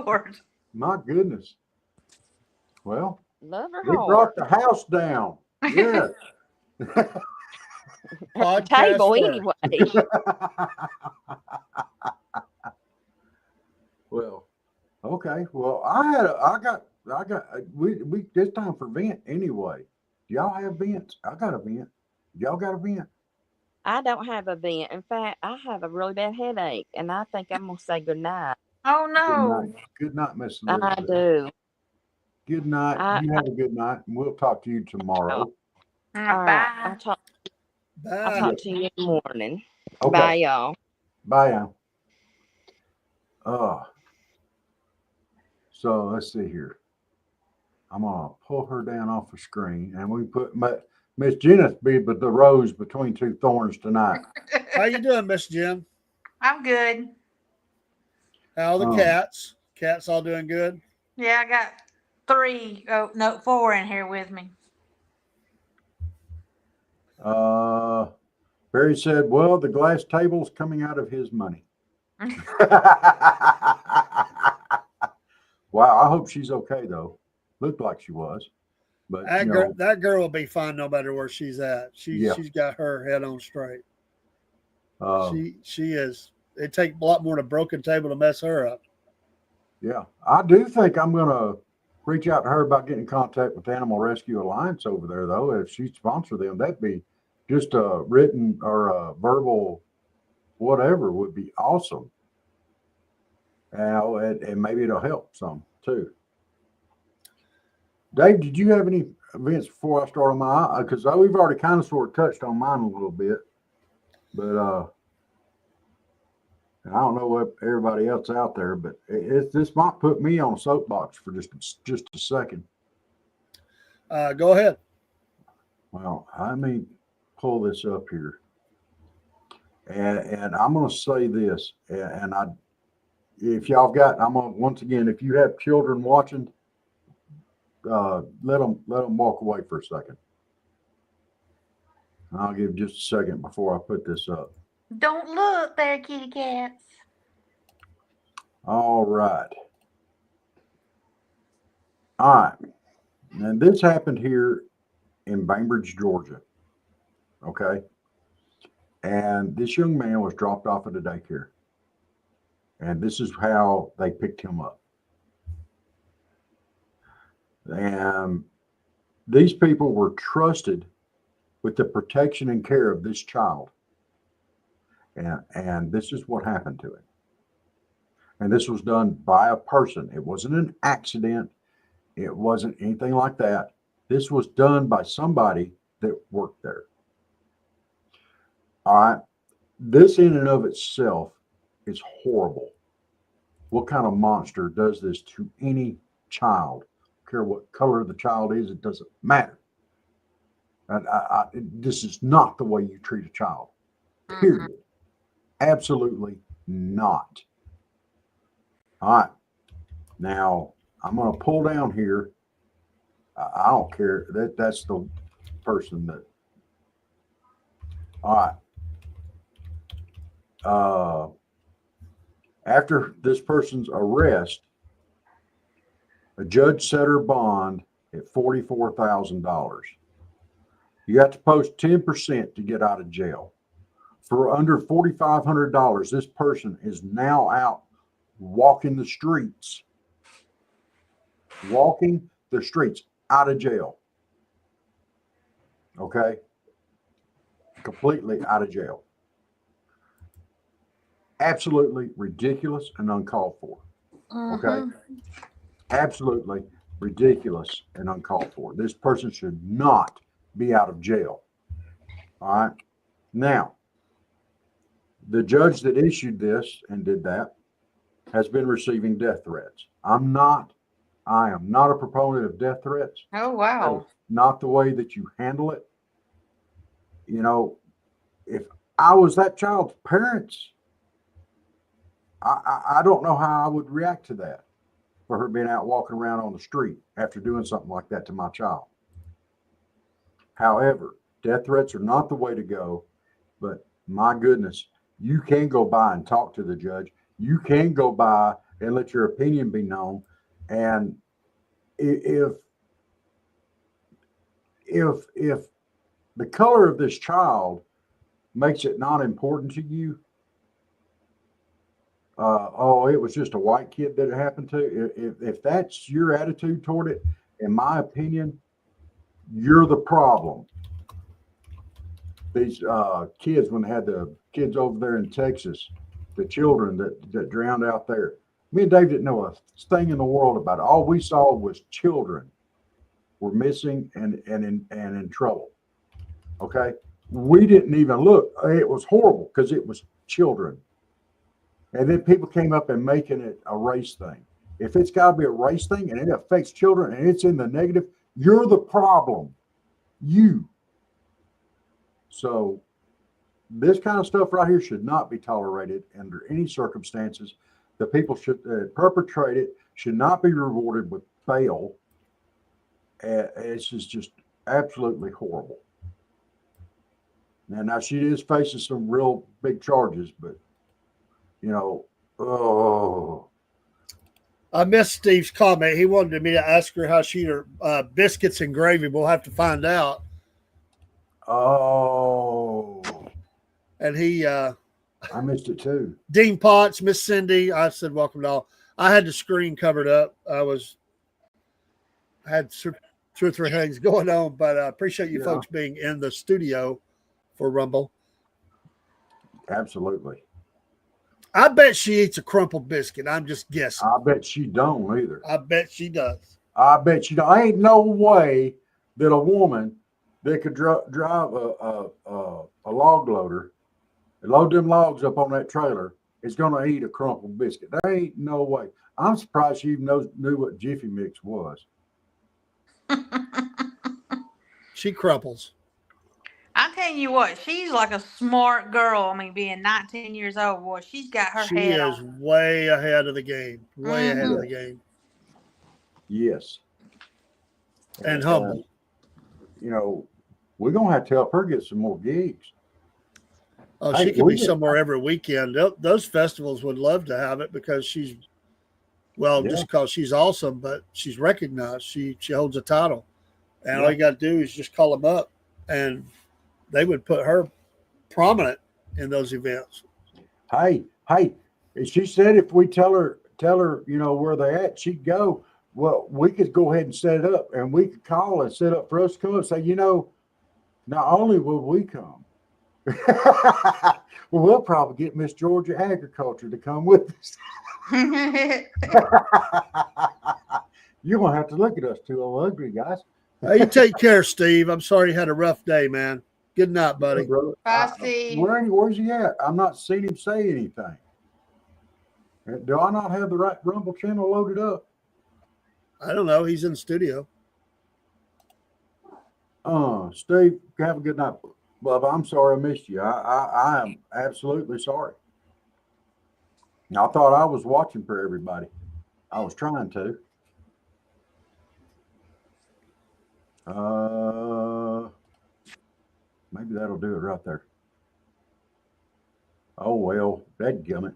Lord. My goodness. Well, Love her we hard. brought the house down. Yes. Podcast Table first. anyway. Well, okay. Well, we it's time for vent anyway. Do y'all have vents? I got a vent. Y'all got a vent? I don't have a vent. In fact, I have a really bad headache, and I think I'm gonna say good night. Oh Good no. night. Good night, Miss I Elizabeth. do. Good night. I You have a good night, and we'll talk to you tomorrow. all right. I'll Bye. Bye. talk to you in the morning. Okay. Bye, y'all. Bye, Al. So let's see here. I'm gonna pull her down off the screen, and we put Miss Jenneth be but the rose between two thorns tonight. How you doing, Miss Jim? I'm good. How are the Um, cats? Cats all doing good? Yeah, I got 3. Oh no, 4 in here with me. Barry said, "Well, the glass table's coming out of his money." Wow, I hope she's okay though. Looked like she was, but That girl will be fine no matter where she's at. Yeah. She's got her head on straight. um, She is. It takes a lot more than a broken table to mess her up. yeah, I do think I'm gonna reach out to her about getting in contact with Animal Rescue Alliance over there, though. If she'd sponsor them, that'd be just a written or a verbal, whatever would be awesome. And maybe it'll help some too. Dave, did you have any events before I start on my? Because we've already kind of sort of touched on mine a little bit, but I don't know what everybody else out there, but this might put me on a soapbox for just a second. Go ahead. Well, let me pull this up here, and I'm going to say this, and if y'all got, I'm going to once again, if you have children watching, let them walk away for a second. I'll give just a second before I put this up. Don't look there, kitty cats. All right. All right. And this happened here in Bainbridge, Georgia. Okay. And this young man was dropped off at a daycare. And this is how they picked him up. And these people were trusted with the protection and care of this child. And this is what happened to him. And this was done by a person. It wasn't an accident. It wasn't anything like that. This was done by somebody that worked there. All right. This in and of itself is horrible. What kind of monster does this to any child? I don't care what color the child is, it doesn't matter. And this is not the way you treat a child, period. Absolutely not. All right. Now, I'm going to pull down here. I don't care. That's the person that. All right. After this person's arrest, a judge set her bond at $44,000. You have to post 10% to get out of jail. For under $4,500, this person is now out walking the streets. Walking the streets out of jail. Okay? Completely out of jail. Absolutely ridiculous and uncalled for. Okay? Absolutely ridiculous and uncalled for. This person should not be out of jail. All right? Now, the judge that issued this and did that has been receiving death threats. I am not a proponent of death threats. Oh, wow. Not the way that you handle it. You know, if I was that child's parents, I don't know how I would react to that, for her being out walking around on the street after doing something like that to my child. However, death threats are not the way to go, but my goodness, you can go by and talk to the judge. You can go by and let your opinion be known. And if the color of this child makes it not important to you, it was just a white kid that it happened to. If that's your attitude toward it, in my opinion, you're the problem. These kids, when they had the kids over there in Texas, the children that drowned out there, me and Dave didn't know a thing in the world about it. All we saw was children were missing and in trouble. Okay, we didn't even look. It was horrible because it was children. And then people came up and making it a race thing. If it's got to be a race thing and it affects children and it's in the negative, you're the problem. You. So this kind of stuff right here should not be tolerated under any circumstances. The people should perpetrate it should not be rewarded with bail. It's just absolutely horrible. Now she is facing some real big charges, but I missed Steve's comment. He wanted me to ask her how she eat her biscuits and gravy. We'll have to find out. Oh. And he I missed it too. Dean Potts, Miss Cindy. I said welcome to all. I had the screen covered up. Had two or three things going on, but I appreciate you folks being in the studio for Rumble. Absolutely. I bet she eats a crumpled biscuit. I'm just guessing. I bet she don't either. I bet she does. I bet she don't. Ain't no way that a woman that could drive a log loader and load them logs up on that trailer is going to eat a crumpled biscuit. There ain't no way. I'm surprised she even knew what Jiffy Mix was. She crumples. I'm telling you what, she's like a smart girl. I mean, being 19 years old, boy, she's got her She head is on. way ahead of the game. Way ahead of the game. Yes. And humble. We're going to have to help her get some more gigs. Oh, she could be somewhere every weekend. Those festivals would love to have it because just because she's awesome, but she's recognized. She holds a title. And all you got to do is just call them up, and they would put her prominent in those events. Hey, she said if we tell her, where they're at, she'd go. Well, we could go ahead and set it up, and we could call and set up for us to come and say, not only will we come, Well, we'll probably get Miss Georgia Agriculture to come with us. You're gonna have to look at us two old ugly guys. Hey, you take care, Steve. I'm sorry you had a rough day, man. Good night, buddy. Brother. Bye, Steve. Where's he at? I'm not seeing him say anything. Do I not have the right Rumble channel loaded up? I don't know. He's in the studio. Steve, have a good night. Bubba, I'm sorry I missed you. I am absolutely sorry. I thought I was watching for everybody. I was trying to. Maybe that'll do it right there. Oh well, dadgummit.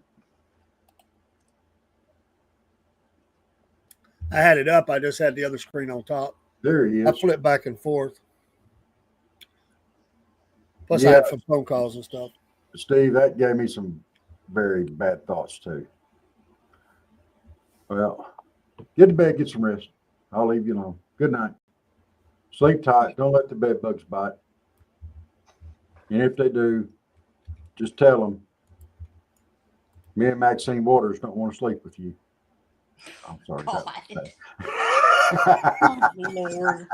I had it up. I just had the other screen on top. There he I is. flip back and forth. Plus, I Yeah. had some phone calls and stuff. Steve, that gave me some very bad thoughts too. Well, get to bed, get some rest. I'll leave you alone. Good night. Sleep tight. Don't let the bed bugs bite. And if they do, just tell them me and Maxine Waters don't want to sleep with you. I'm sorry. Oh, that- Oh, Lord.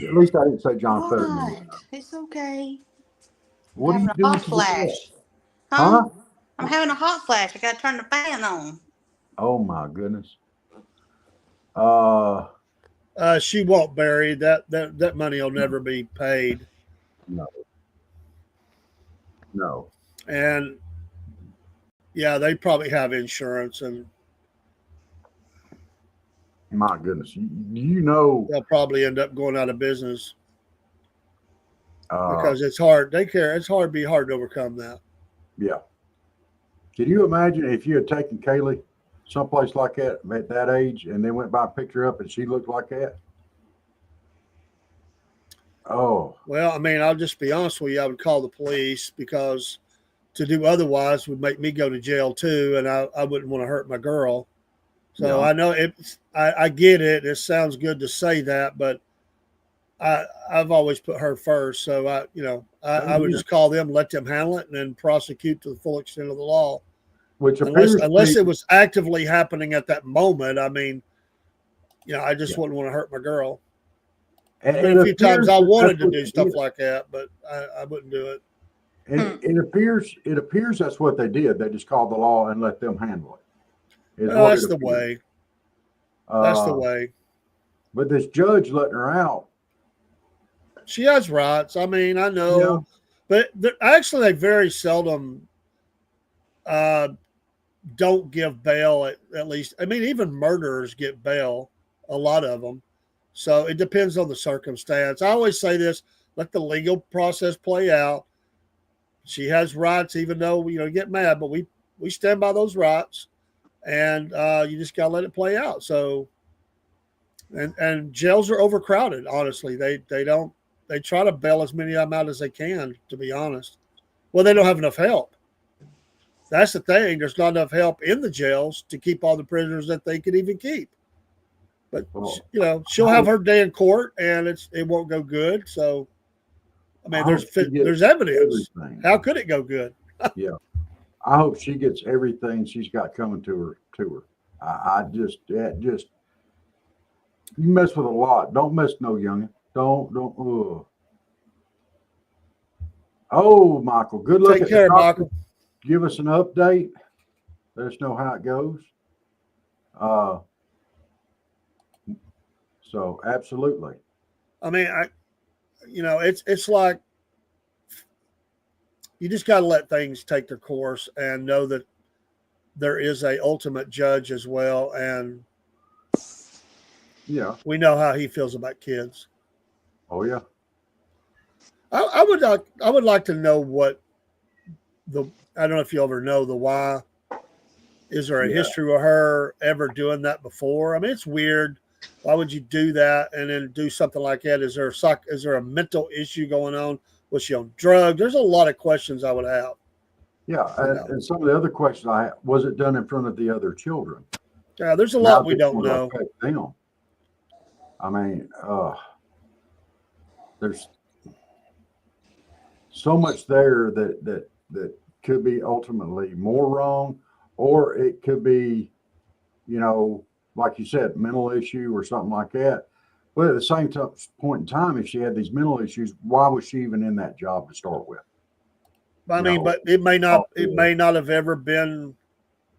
At least I didn't say John God, Fetterman. it's okay. What are I'm you having a doing hot to the flash. bed? Huh? Huh? I'm having a hot flash. I gotta turn the fan on. Oh my goodness. She won't, Barry. That money will never be paid. No. And yeah, they probably have insurance, and My goodness. You know, they'll probably end up going out of business uh, because it's hard. It's hard to overcome that. yeah. Can you imagine if you had taken Kaylee someplace like that at that age and then went by and picked her up and she looked like that? Oh, Well, I mean, I'll just be honest with you. I would call the police because to do otherwise would make me go to jail too, and I wouldn't want to hurt my girl. So yeah. I know I get it. It sounds good to say that, but I've always put her first. So I would just call them, let them handle it, and then prosecute to the full extent of the law. Which appears Unless to it be, was actively happening at that moment. I mean, I just Yeah. wouldn't want to hurt my girl. and There's been a few times I that wanted that's to what do they stuff did. like that, but I wouldn't do it. And it appears that's what they did. They just called the law and let them handle it. Is Well, what that's it the appears. way. That's the way. But this judge letting her out. She has rights. I mean, I know, but actually, they very seldom don't give bail. At least, I mean, even murderers get bail. A lot of them. So it depends on the circumstance. I always say this: let the legal process play out. She has rights, even though get mad, but we stand by those rights, and you just gotta let it play out. So, and jails are overcrowded. Honestly, they try to bail as many of them out as they can. To be honest, well, they don't have enough help. That's the thing. There's not enough help in the jails to keep all the prisoners that they could even keep. But Well, she'll have her day in court, and it won't go good. So, I mean, there's evidence. Everything. How could it go good? Yeah. I hope she gets everything she's got coming to her. I just you mess with a lot. Don't mess no youngin. Don't. Oh, Michael, good luck. Take care, Michael. Give us an update. Let us know how it goes. So absolutely. I mean, it's like you just got to let things take their course and know that there is a ultimate judge as well, and yeah, we know how he feels about kids. Oh yeah. I would like to know what I don't know if you ever know the why. Is there a history of her ever doing that before? I mean, it's weird. Why would you do that and then do something like that? Is there a mental issue going on? Was she on drugs? There's a lot of questions I would have. Yeah, and some of the other questions I had, was it done in front of the other children? Yeah, there's a lot we don't know. Them. I mean, there's so much there that could be ultimately more wrong, or it could be, you know, like you said, mental issue or something like that. But at the same point in time, if she had these mental issues, why was she even in that job to start with? I You mean, know, but it may not have ever been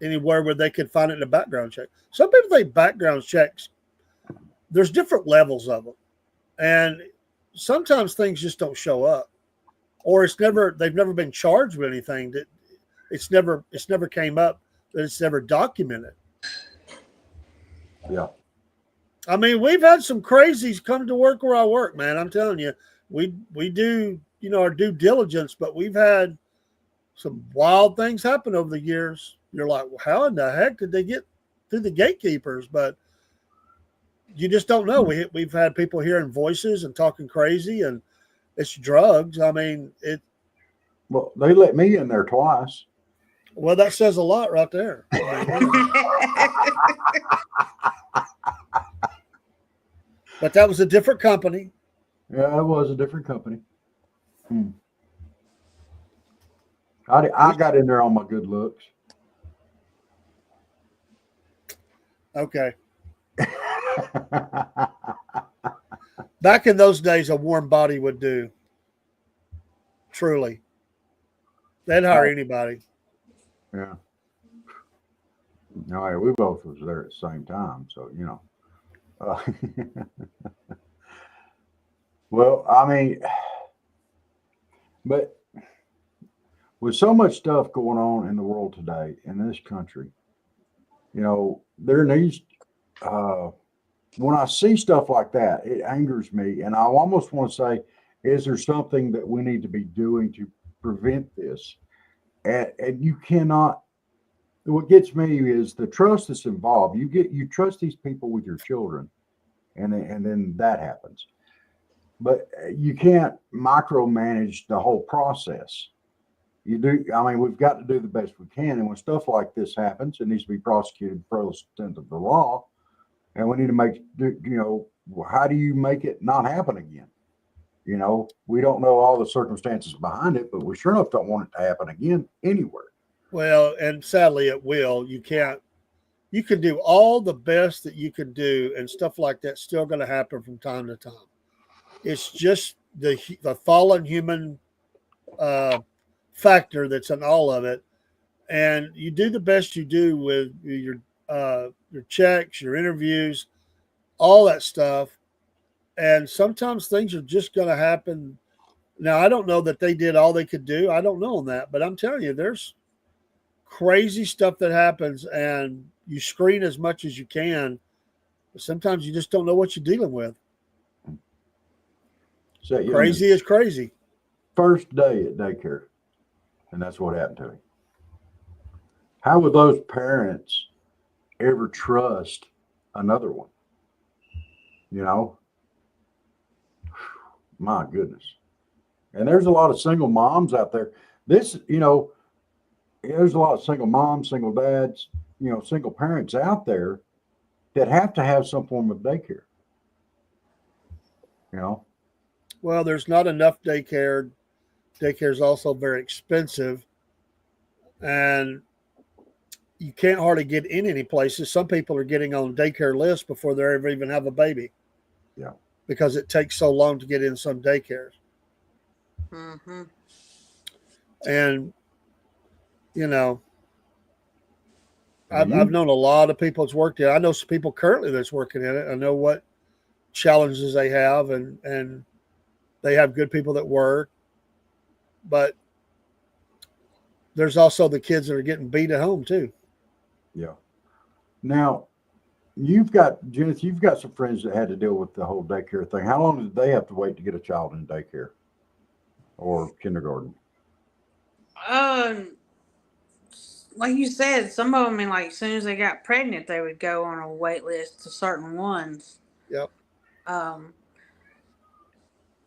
anywhere where they could find it in a background check. Some people think background checks, there's different levels of them. And sometimes things just don't show up. Or they've never been charged with anything that it's never came up, that it's never documented. yeah. I mean, we've had some crazies come to work where I work, man. I'm telling you, we do, our due diligence, but we've had some wild things happen over the years. You're like, well, how in the heck did they get through the gatekeepers? But you just don't know. We've had people hearing voices and talking crazy, and it's drugs. I mean, Well, they let me in there twice. well, that says a lot right there. I mean, but that was a different company. Yeah, it was a different company. Hmm. I got in there on my good looks. Okay. Back in those days, a warm body would do. Truly, they'd hire anybody. Yeah. All right, we both was there at the same time, so you know. Uh, well, I mean, but with so much stuff going on in the world today in this country, there needs. Uh, when I see stuff like that, it angers me, and I almost want to say, is there something that we need to be doing to prevent this? And you cannot. What gets me is the trust that's involved. You trust these people with your children, and then that happens. But you can't micromanage the whole process. You do. I mean, we've got to do the best we can, and when stuff like this happens, it needs to be prosecuted for the extent of the law. And we need to how do you make it not happen again? We don't know all the circumstances behind it, but we sure enough don't want it to happen again anywhere. Well, and sadly, it will. You can't. You can do all the best that you can do, and stuff like that's still going to happen from time to time. It's just the fallen human uh, factor that's in all of it, and you do the best you do with your checks, your interviews, all that stuff. And sometimes things are just going to happen. Now, I don't know that they did all they could do. I don't know on that, but I'm telling you, there's crazy stuff that happens, and you screen as much as you can. But sometimes you just don't know what you're dealing with. So, Crazy is crazy. First day at daycare, and that's what happened to him. How would those parents ever trust another one? You know, my goodness. And there's a lot of single moms out there. There's a lot of single moms, single dads, single parents out there that have to have some form of daycare. You know, Well, there's not enough daycare. Daycare is also very expensive, and you can't hardly get in any places. Some people are getting on daycare lists before they ever even have a baby. Yeah. Because it takes so long to get in some daycares. Mm-hmm. And, you know, And I've known a lot of people that's worked there. I know some people currently that's working in it. I know what challenges they have, and they have good people that work. But there's also the kids that are getting beat at home, too. Yeah. Now, Judith, you've got some friends that had to deal with the whole daycare thing. How long did they have to wait to get a child in daycare or kindergarten? Like you said, some of them, like as soon as they got pregnant, they would go on a wait list to certain ones. Yep. Um,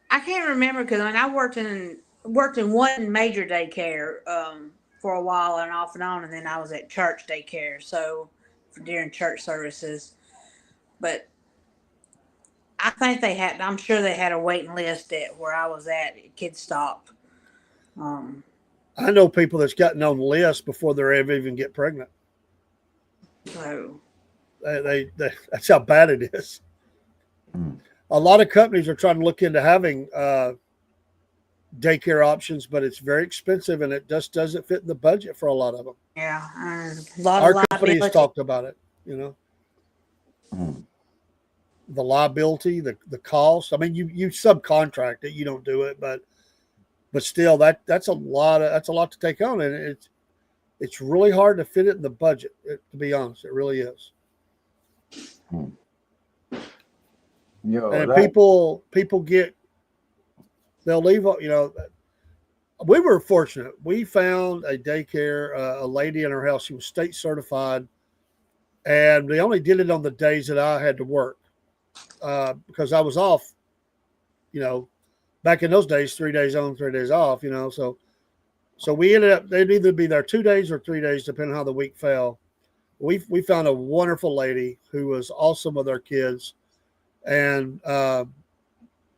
I can't remember because I worked in one major daycare for a while and off and on, and then I was at church daycare, so during church services. But I think they had. I'm sure they had a waiting list at where I was at Kid Stop. Um, I know people that's gotten on lists before they're ever even get pregnant. so That's how bad it is. Hmm. A lot of companies are trying to look into having daycare options, but it's very expensive and it just doesn't fit in the budget for a lot of them. yeah, a lot Our of company has liability. talked about it, you know, Hmm. the liability, the cost. I mean, you subcontract it, you don't do it, but still that's a lot to take on, and it's really hard to fit it in the budget. To be honest, it really is. Hmm. You know, And that, people get, they'll leave. You know, we were fortunate. We found a daycare, a lady in her house. She was state certified, and they only did it on the days that I had to work because I was off. You know, back in those days, 3 days on, 3 days off. You know, so we ended up, they'd either be there 2 days or 3 days, depending on how the week fell. We found a wonderful lady who was awesome with our kids, and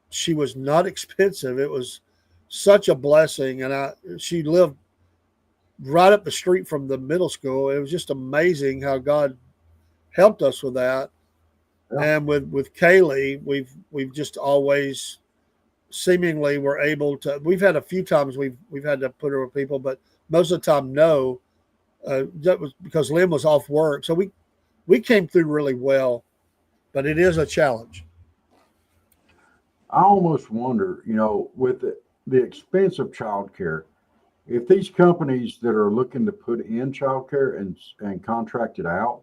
she was not expensive. It was such a blessing, and she lived right up the street from the middle school. It was just amazing how God helped us with that. yeah. And with Kaylee, we've just always seemingly were able to. We've had a few times we've had to put her with people, but most of the time no. That was because Lynn was off work, so we came through really well. But it is a challenge. I almost wonder, you know, with the expense of childcare, if these companies that are looking to put in childcare and contract it out,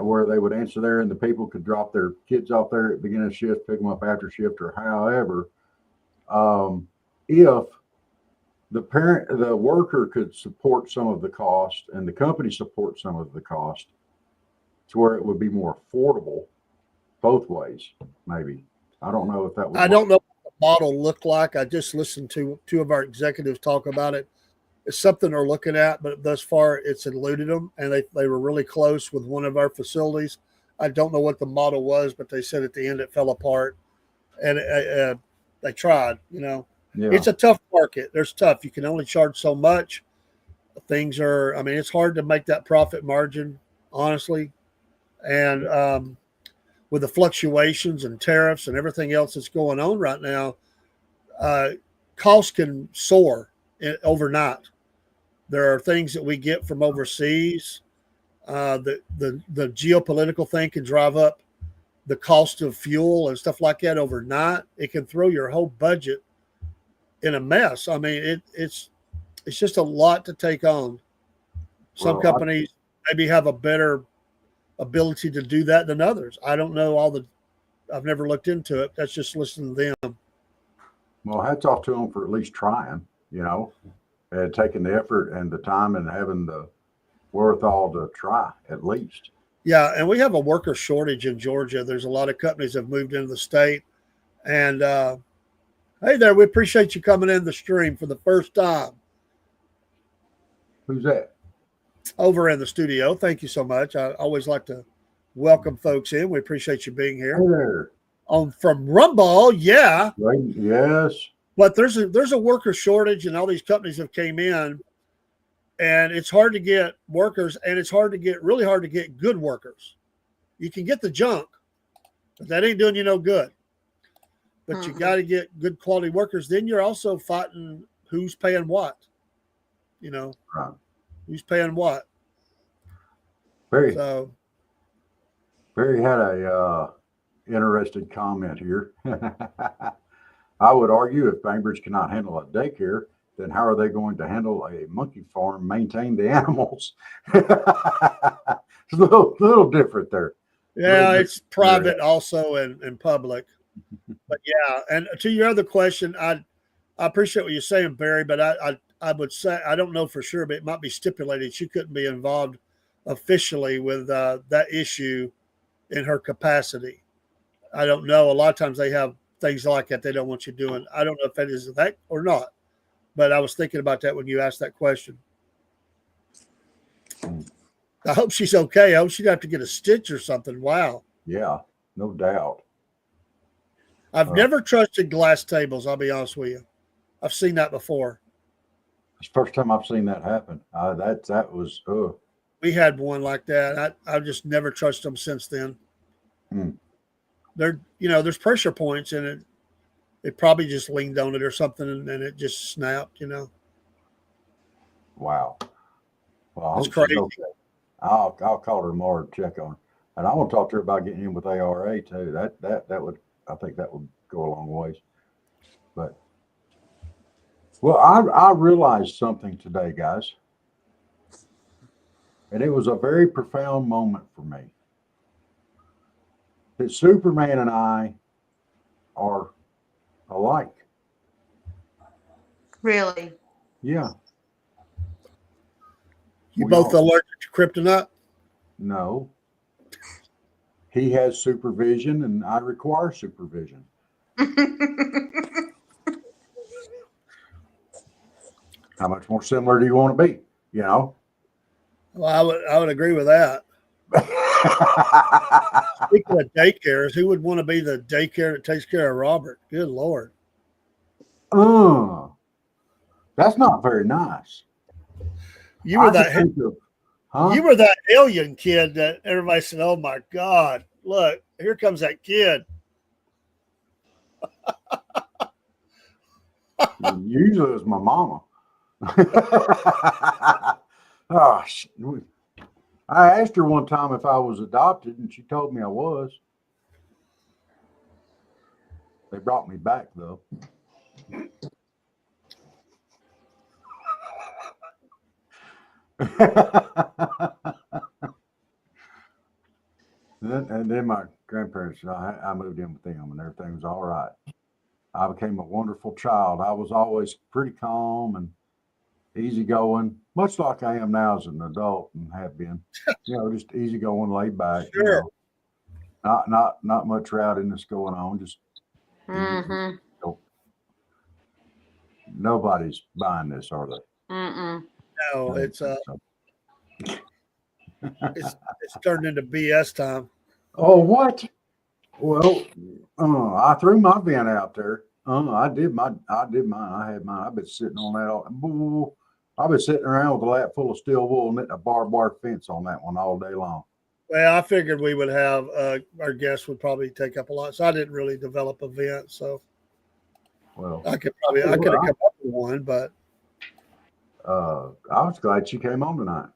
where they would answer there and the people could drop their kids off there at the beginning of shift, pick them up after shift, or however, if the worker could support some of the cost and the company support some of the cost to where it would be more affordable both ways, maybe. I don't know if that would I work. don't know what the model looked like. I just listened to two of our executives talk about it. It's something they're looking at, but thus far it's eluded them, and they were really close with one of our facilities. I don't know what the model was, but they said at the end it fell apart, and they tried. You know, Yeah. it's a tough market. There's tough. You can only charge so much. Things are. I mean, it's hard to make that profit margin, honestly, and with the fluctuations and tariffs and everything else that's going on right now, uh, costs can soar overnight. There are things that we get from overseas. The geopolitical thing can drive up the cost of fuel and stuff like that overnight. It can throw your whole budget in a mess. I mean, it's just a lot to take on. Some Well, companies maybe have a better ability to do that than others. I don't know I've never looked into it. That's just listening to them. well, hats off to them for at least trying, you know, and taking the effort and the time and having the wherewithal to try at least. Yeah, and we have a worker shortage in Georgia. There's a lot of companies that have moved into the state. And hey there, we appreciate you coming in the stream for the first time Who's that? over in the studio. Thank you so much. I always like to welcome folks in. We appreciate you being Hey here. there. From Rumball, yeah. Right. Yes. But there's a worker shortage, and all these companies have came in, and it's hard to get workers, and it's really hard to get good workers. You can get the junk, but that ain't doing you no good. But you got to get good quality workers. Then you're also fighting who's paying what. You know, Right. who's paying what. Barry, So Barry had a interesting comment here. I would argue if Bainbridge cannot handle a daycare, then how are they going to handle a monkey farm, maintain the animals? It's a little different there. yeah, it's private also and public. But yeah, and to your other question, I appreciate what you're saying, Barry, but I would say I don't know for sure, but it might be stipulated she couldn't be involved officially with that issue in her capacity. I don't know. A lot of times they have things like that they don't want you doing. I don't know if that is that or not, but I was thinking about that when you asked that question. I hope she's okay. I hope she'd have to get a stitch or something. Wow. Yeah, no doubt. I've never trusted glass tables. I'll be honest with you. I've seen that before. It's the first time I've seen that happen. That was We had one like that. I just never trusted them since then. Hmm. There's pressure points in it. It probably just leaned on it or something, and it just snapped. Wow. Well, I That's hope she's crazy. okay. I'll call her tomorrow to check on her, and I want to talk to her about getting in with ARA too. That would, I think that would go a long ways. But well, I realized something today, guys, and it was a very profound moment for me. That Superman and I are alike. Really? Yeah. You We both are. allergic to kryptonite? No. He has supervision, and I require supervision. How much more similar do you want to be? You know. Well, I would agree with that. Speaking of daycares, who would want to be the daycare that takes care of Robert? Good Lord. uh, that's not very nice. You were I could that think of, huh? you were that alien kid that everybody said, "Oh my God, look, here comes that kid." Usually it's my mama. Oh, I asked her one time if I was adopted, and she told me I was. They brought me back though. And then my grandparents, I moved in with them, and everything was all right. I became a wonderful child. I was always pretty calm and easygoing, much like I am now as an adult and have been. Just easygoing, laid back. Sure. Not much rowdiness going on. Just Mm-hmm. nobody's buying this, are they? Mm-mm. No, I don't it's think so. it's turned into BS time. Oh, what? Well, I threw my vent out there. I did mine. I had mine. I've been sitting on that all. I've been sitting around with a lap full of steel wool and knitting a barbed wire fence on that one all day long. Well, I figured we would have our guests would probably take up a lot, so I didn't really develop a vent. So Well, I could have come up with one, but I was glad she came on tonight.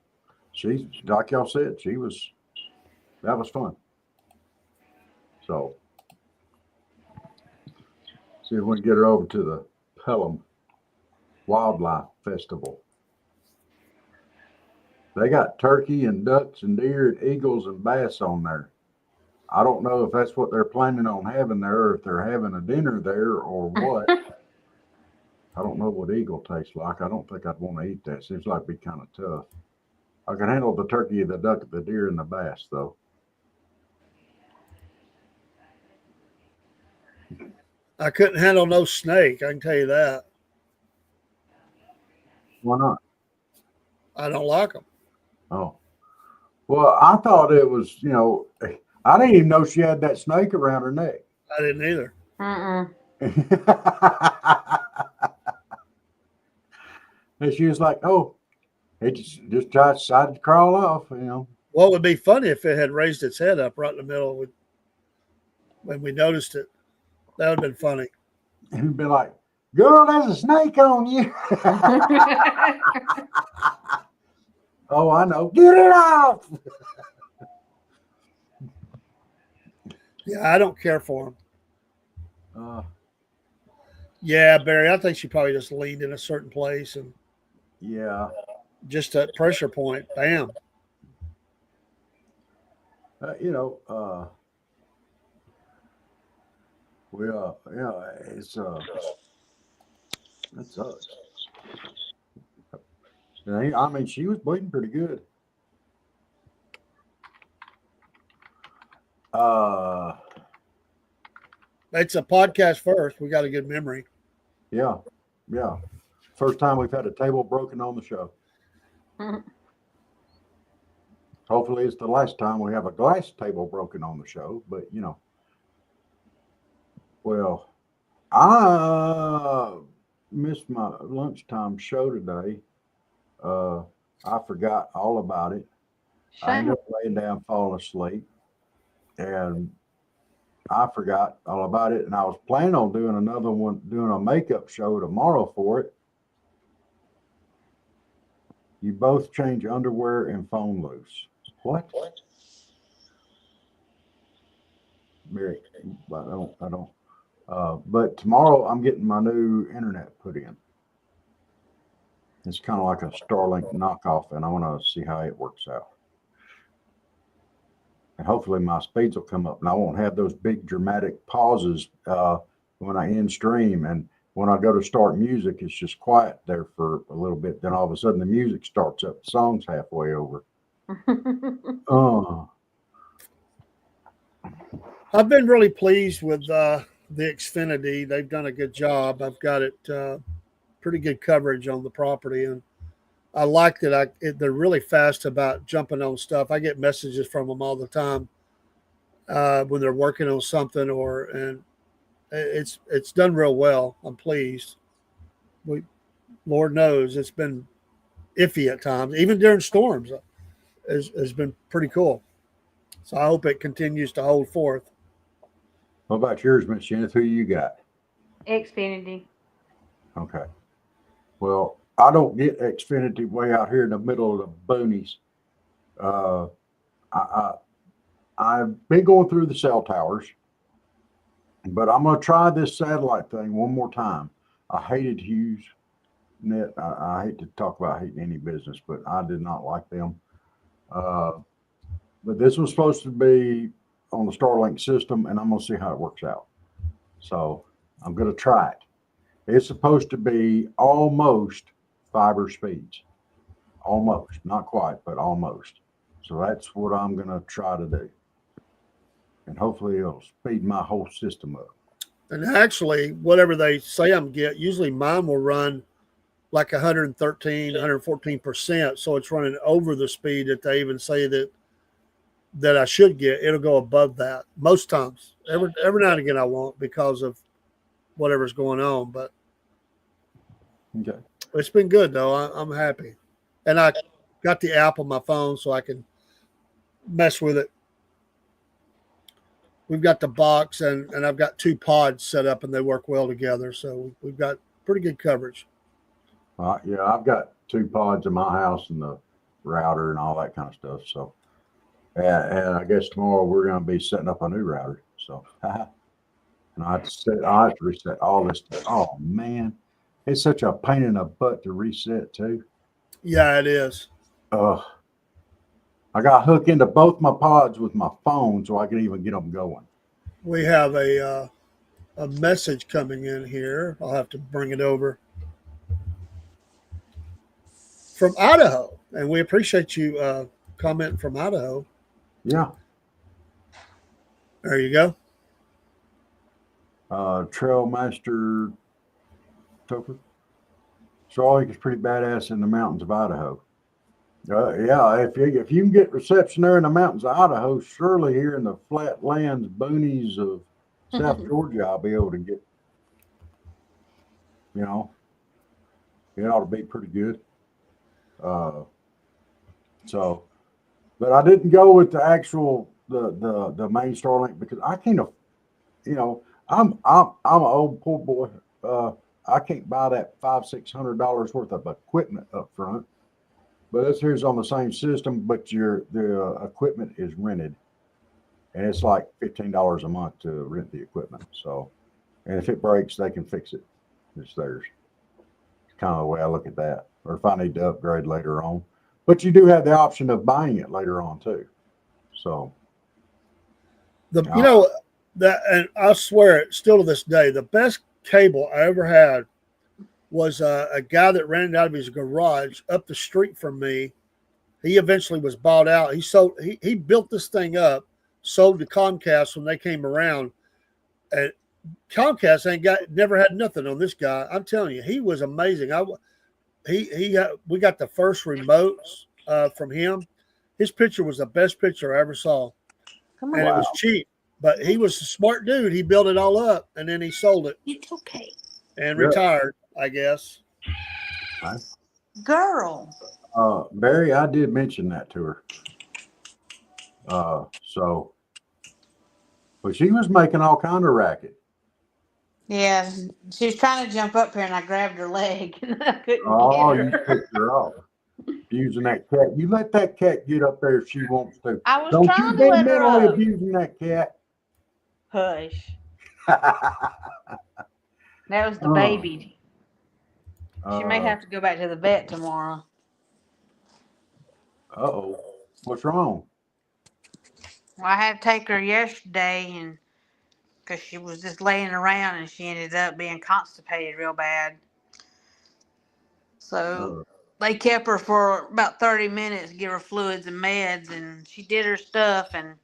She, like y'all said, that was fun. So, see if we can get her over to the Pelham Wildlife Festival. They got turkey and ducks and deer and eagles and bass on there. I don't know if that's what they're planning on having there, or if they're having a dinner there, or what. I don't know what eagle tastes like. I don't think I'd want to eat that. Seems like it'd be kind of tough. I can handle the turkey, the duck, the deer, and the bass, though. I couldn't handle no snake. I can tell you that. Why not? I don't like them. Oh, well, I thought it was, I didn't even know she had that snake around her neck. I didn't either. Mm-mm. And she was like, "Oh, it just decided to crawl off." What would be funny if it had raised its head up right in the middle when we noticed it. That would have been funny. And he'd be like, "Girl, there's a snake on you." Oh, I know. Get it off. Yeah, I don't care for them. Uh, Yeah, Barry, I think she probably just leaned in a certain place and yeah. just a pressure point. Bam. Uh, you know, uh, it's that sucks. I mean, she was bleeding pretty good. Uh, It's a podcast first. We got a good memory. yeah, yeah. First time we've had a table broken on the show. Hopefully, it's the last time we have a glass table broken on the show. But well, I missed my lunchtime show today. Uh, I forgot all about it. I ended Shame. up laying down, falling asleep, and I forgot all about it. And I was planning on doing another one, doing a makeup show tomorrow for it. You both change underwear and phone loose. What? Mary, I don't. But tomorrow I'm getting my new internet put in. It's kind of like a Starlink knockoff, and I want to see how it works out. And hopefully my speeds will come up, and I won't have those big dramatic pauses when I end stream. And when I go to start music, it's just quiet there for a little bit. Then all of a sudden the music starts up. The song's halfway over. Uh, I've been really pleased with the Xfinity. They've done a good job. I've got it pretty good coverage on the property, and I like that. They're really fast about jumping on stuff. I get messages from them all the time when they're working on something, and it's done real well. I'm pleased. Lord knows it's been iffy at times, even during storms. Has been pretty cool. So I hope it continues to hold forth. what about yours, Miss Jennifer? Who you got? Xfinity. Okay. Well, I don't get Xfinity way out here in the middle of the boonies. Uh, I, I've been going through the cell towers, but I'm going to try this satellite thing one more time. I hated Hughes Net. I hate to talk about hating any business, but I did not like them. Uh, but this was supposed to be on the Starlink system, and I'm going to see how it works out. So I'm going to try it. It's supposed to be almost fiber speeds. Almost, not quite, but almost. So that's what I'm going to try to do. And hopefully it'll speed my whole system up. And actually, whatever they say I'm get, usually mine will run like 113, 114%. So it's running over the speed that they even say that I should get. It'll go above that most times. Every now and again I won't because of whatever's going on. But Okay. it's been good though. I'm happy, and I got the app on my phone so I can mess with it. We've got the box and I've got two pods set up and they work well together. So we've got pretty good coverage. Yeah, I've got two pods in my house and the router and all that kind of stuff. So, and I guess tomorrow we're going to be setting up a new router. So, and I have to reset all this stuff. Oh man, it's such a pain in the butt to reset too. Yeah, it is. I got hooked into both my pods with my phone so I could even get them going. We have a message coming in here. I'll have to bring it over from Idaho, and we appreciate you commenting from Idaho. Yeah. There you go. Trailmaster Topher. Starlink is pretty badass in the mountains of Idaho. Yeah, if you can get reception there in the mountains of Idaho, surely here in the flatlands, boonies of South Georgia, I'll be able to get. You know, it ought to be pretty good. So, but I didn't go with the actual the main Starlink because I can't. You know, I'm an old poor boy. I can't buy that $500-600 worth of equipment up front. But this here's on the same system, but the equipment is rented, and it's like $15 a month to rent the equipment. So, and if it breaks, they can fix it. It's theirs. It's kind of the way I look at that. Or if I need to upgrade later on, but you do have the option of buying it later on too. So, You know that, and I swear it still to this day, the best cable I ever had was a guy that ran it out of his garage up the street from me. He eventually was bought out. He built this thing up, sold to Comcast when they came around, and Comcast never had nothing on this guy. I'm telling you, he was amazing. We got the first remotes from him. His picture was the best picture I ever saw, and it was cheap. But he was a smart dude. He built it all up and then he sold it. It's okay. and Yeah. retired, I guess. Girl. Barry, I did mention that to her. So, but she was making all kind of racket. Yeah, she was trying to jump up here, and I grabbed her leg, and I couldn't get Oh, you her. picked her off using that cat. You let that cat get up there if she wants to. I was Don't you trying to be let her mentally up. abusing that cat. Hush. That was the Oh, baby. She may have to go back to the vet tomorrow. uh-oh. What's wrong? Well, I had to take her yesterday, and because she was just laying around, and she ended up being constipated real bad. So Uh, they kept her for about 30 minutes, give her fluids and meds, and she did her stuff, and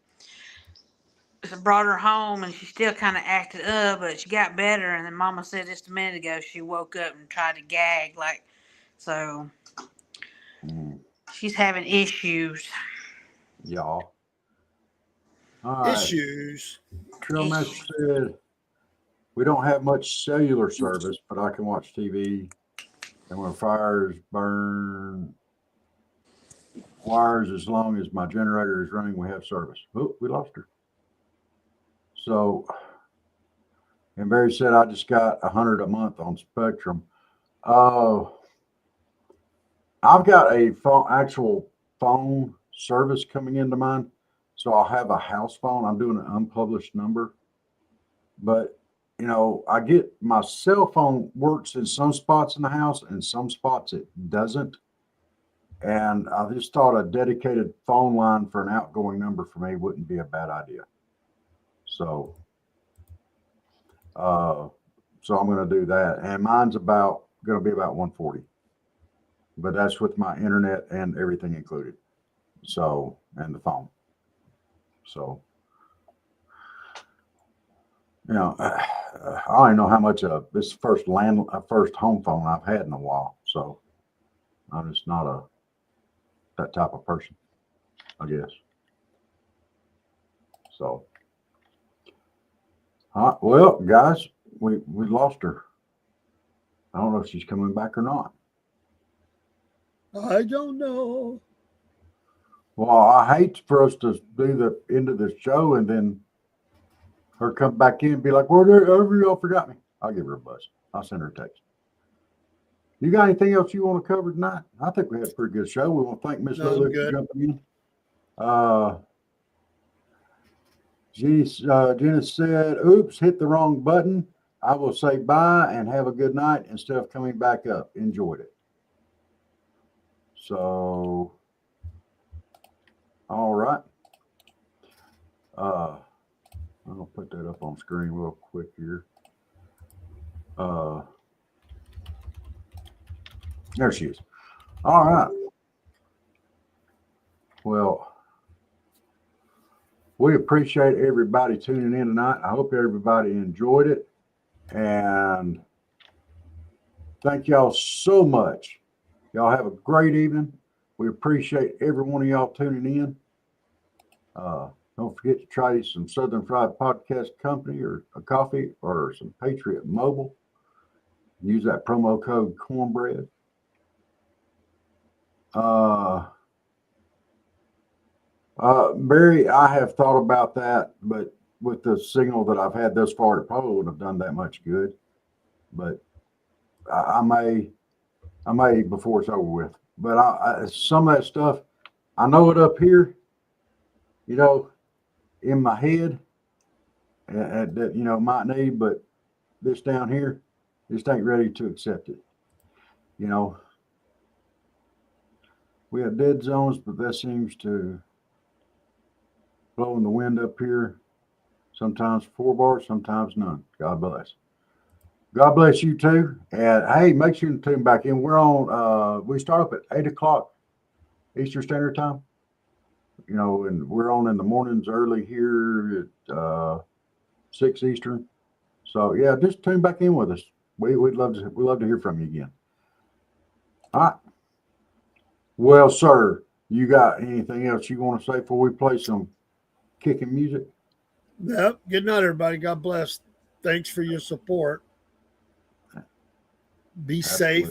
brought her home, and she still kind of acted up, but she got better. And then Mama said just a minute ago she woke up and tried to gag, like, so mm, she's having issues. y'all. All right. Issues. Trail Master Issues. said, we don't have much cellular service, but I can watch TV. And when fires burn wires, as long as my generator is running, we have service. Oh, we lost her. So, and Barry said, I just got 100 a month on Spectrum. Uh, I've got a actual phone service coming into mine. So I'll have a house phone. I'm doing an unpublished number. But, I get my cell phone works in some spots in the house and some spots it doesn't. And I just thought a dedicated phone line for an outgoing number for me wouldn't be a bad idea. So, so I'm going to do that. And mine's going to be about 140, but that's with my internet and everything included. So, and the phone. So, I don't even know how much this first home phone I've had in a while. So I'm just not that type of person, I guess. So, well, guys, we lost her. I don't know if she's coming back or not. I don't know. Well, I hate for us to do the end of this show and then her come back in and be like, wherever y'all forgot me. I'll give her a buzz. I'll send her a text. You got anything else you want to cover tonight? I think we had a pretty good show. We want to thank Miss No, I'm Lulu for good. jumping in. Jenna said, oops, hit the wrong button. I will say bye and have a good night instead of coming back up. Enjoyed it. So, all right. I'm going to put that up on screen real quick here. There she is. All right. Well, we appreciate everybody tuning in tonight. I hope everybody enjoyed it. And thank y'all so much. Y'all have a great evening. We appreciate every one of y'all tuning in. Don't forget to try some Southern Fried Podcast Company or a coffee or some Patriot Mobile. Use that promo code cornbread. Barry, I have thought about that, but with the signal that I've had thus far, it probably wouldn't have done that much good. But I may before it's over with. But some of that stuff, I know it up here, in my head that might need, but this down here just ain't ready to accept it. We have dead zones, but that seems to blow in the wind up here. Sometimes 4 bars, sometimes none. God bless. God bless you too. And hey, make sure to tune back in. We're on. We start up at 8:00 Eastern Standard Time. And we're on in the mornings early here at 6 Eastern. So yeah, just tune back in with us. We'd love to hear from you again. All right. Well, sir, you got anything else you want to say before we play some kicking music? Yep. Good night, everybody. God bless. Thanks for your support. Be Absolutely. safe.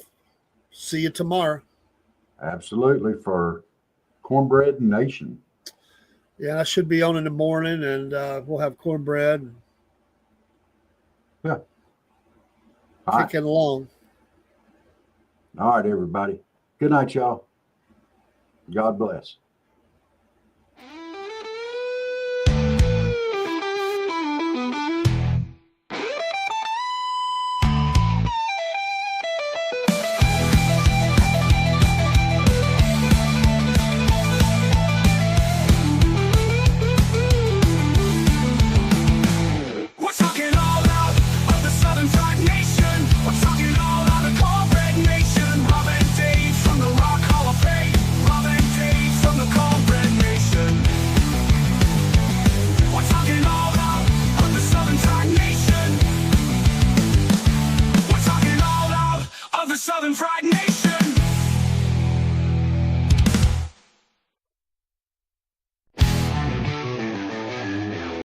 See you tomorrow. Absolutely, for Cornbread Nation. Yeah, I should be on in the morning, and we'll have cornbread. Yeah. All right. Kicking along. All right, everybody. Good night, y'all. God bless. We're talking all out of the Southern Tribe Nation. We're talking all out of Cornbread Nation. Rob and Dave from the Rock Hall of Fame. Rob and Dave from the Cornbread Nation. We're talking all out of the Southern Tribe Nation. We're talking all out of the Southern Pride Nation.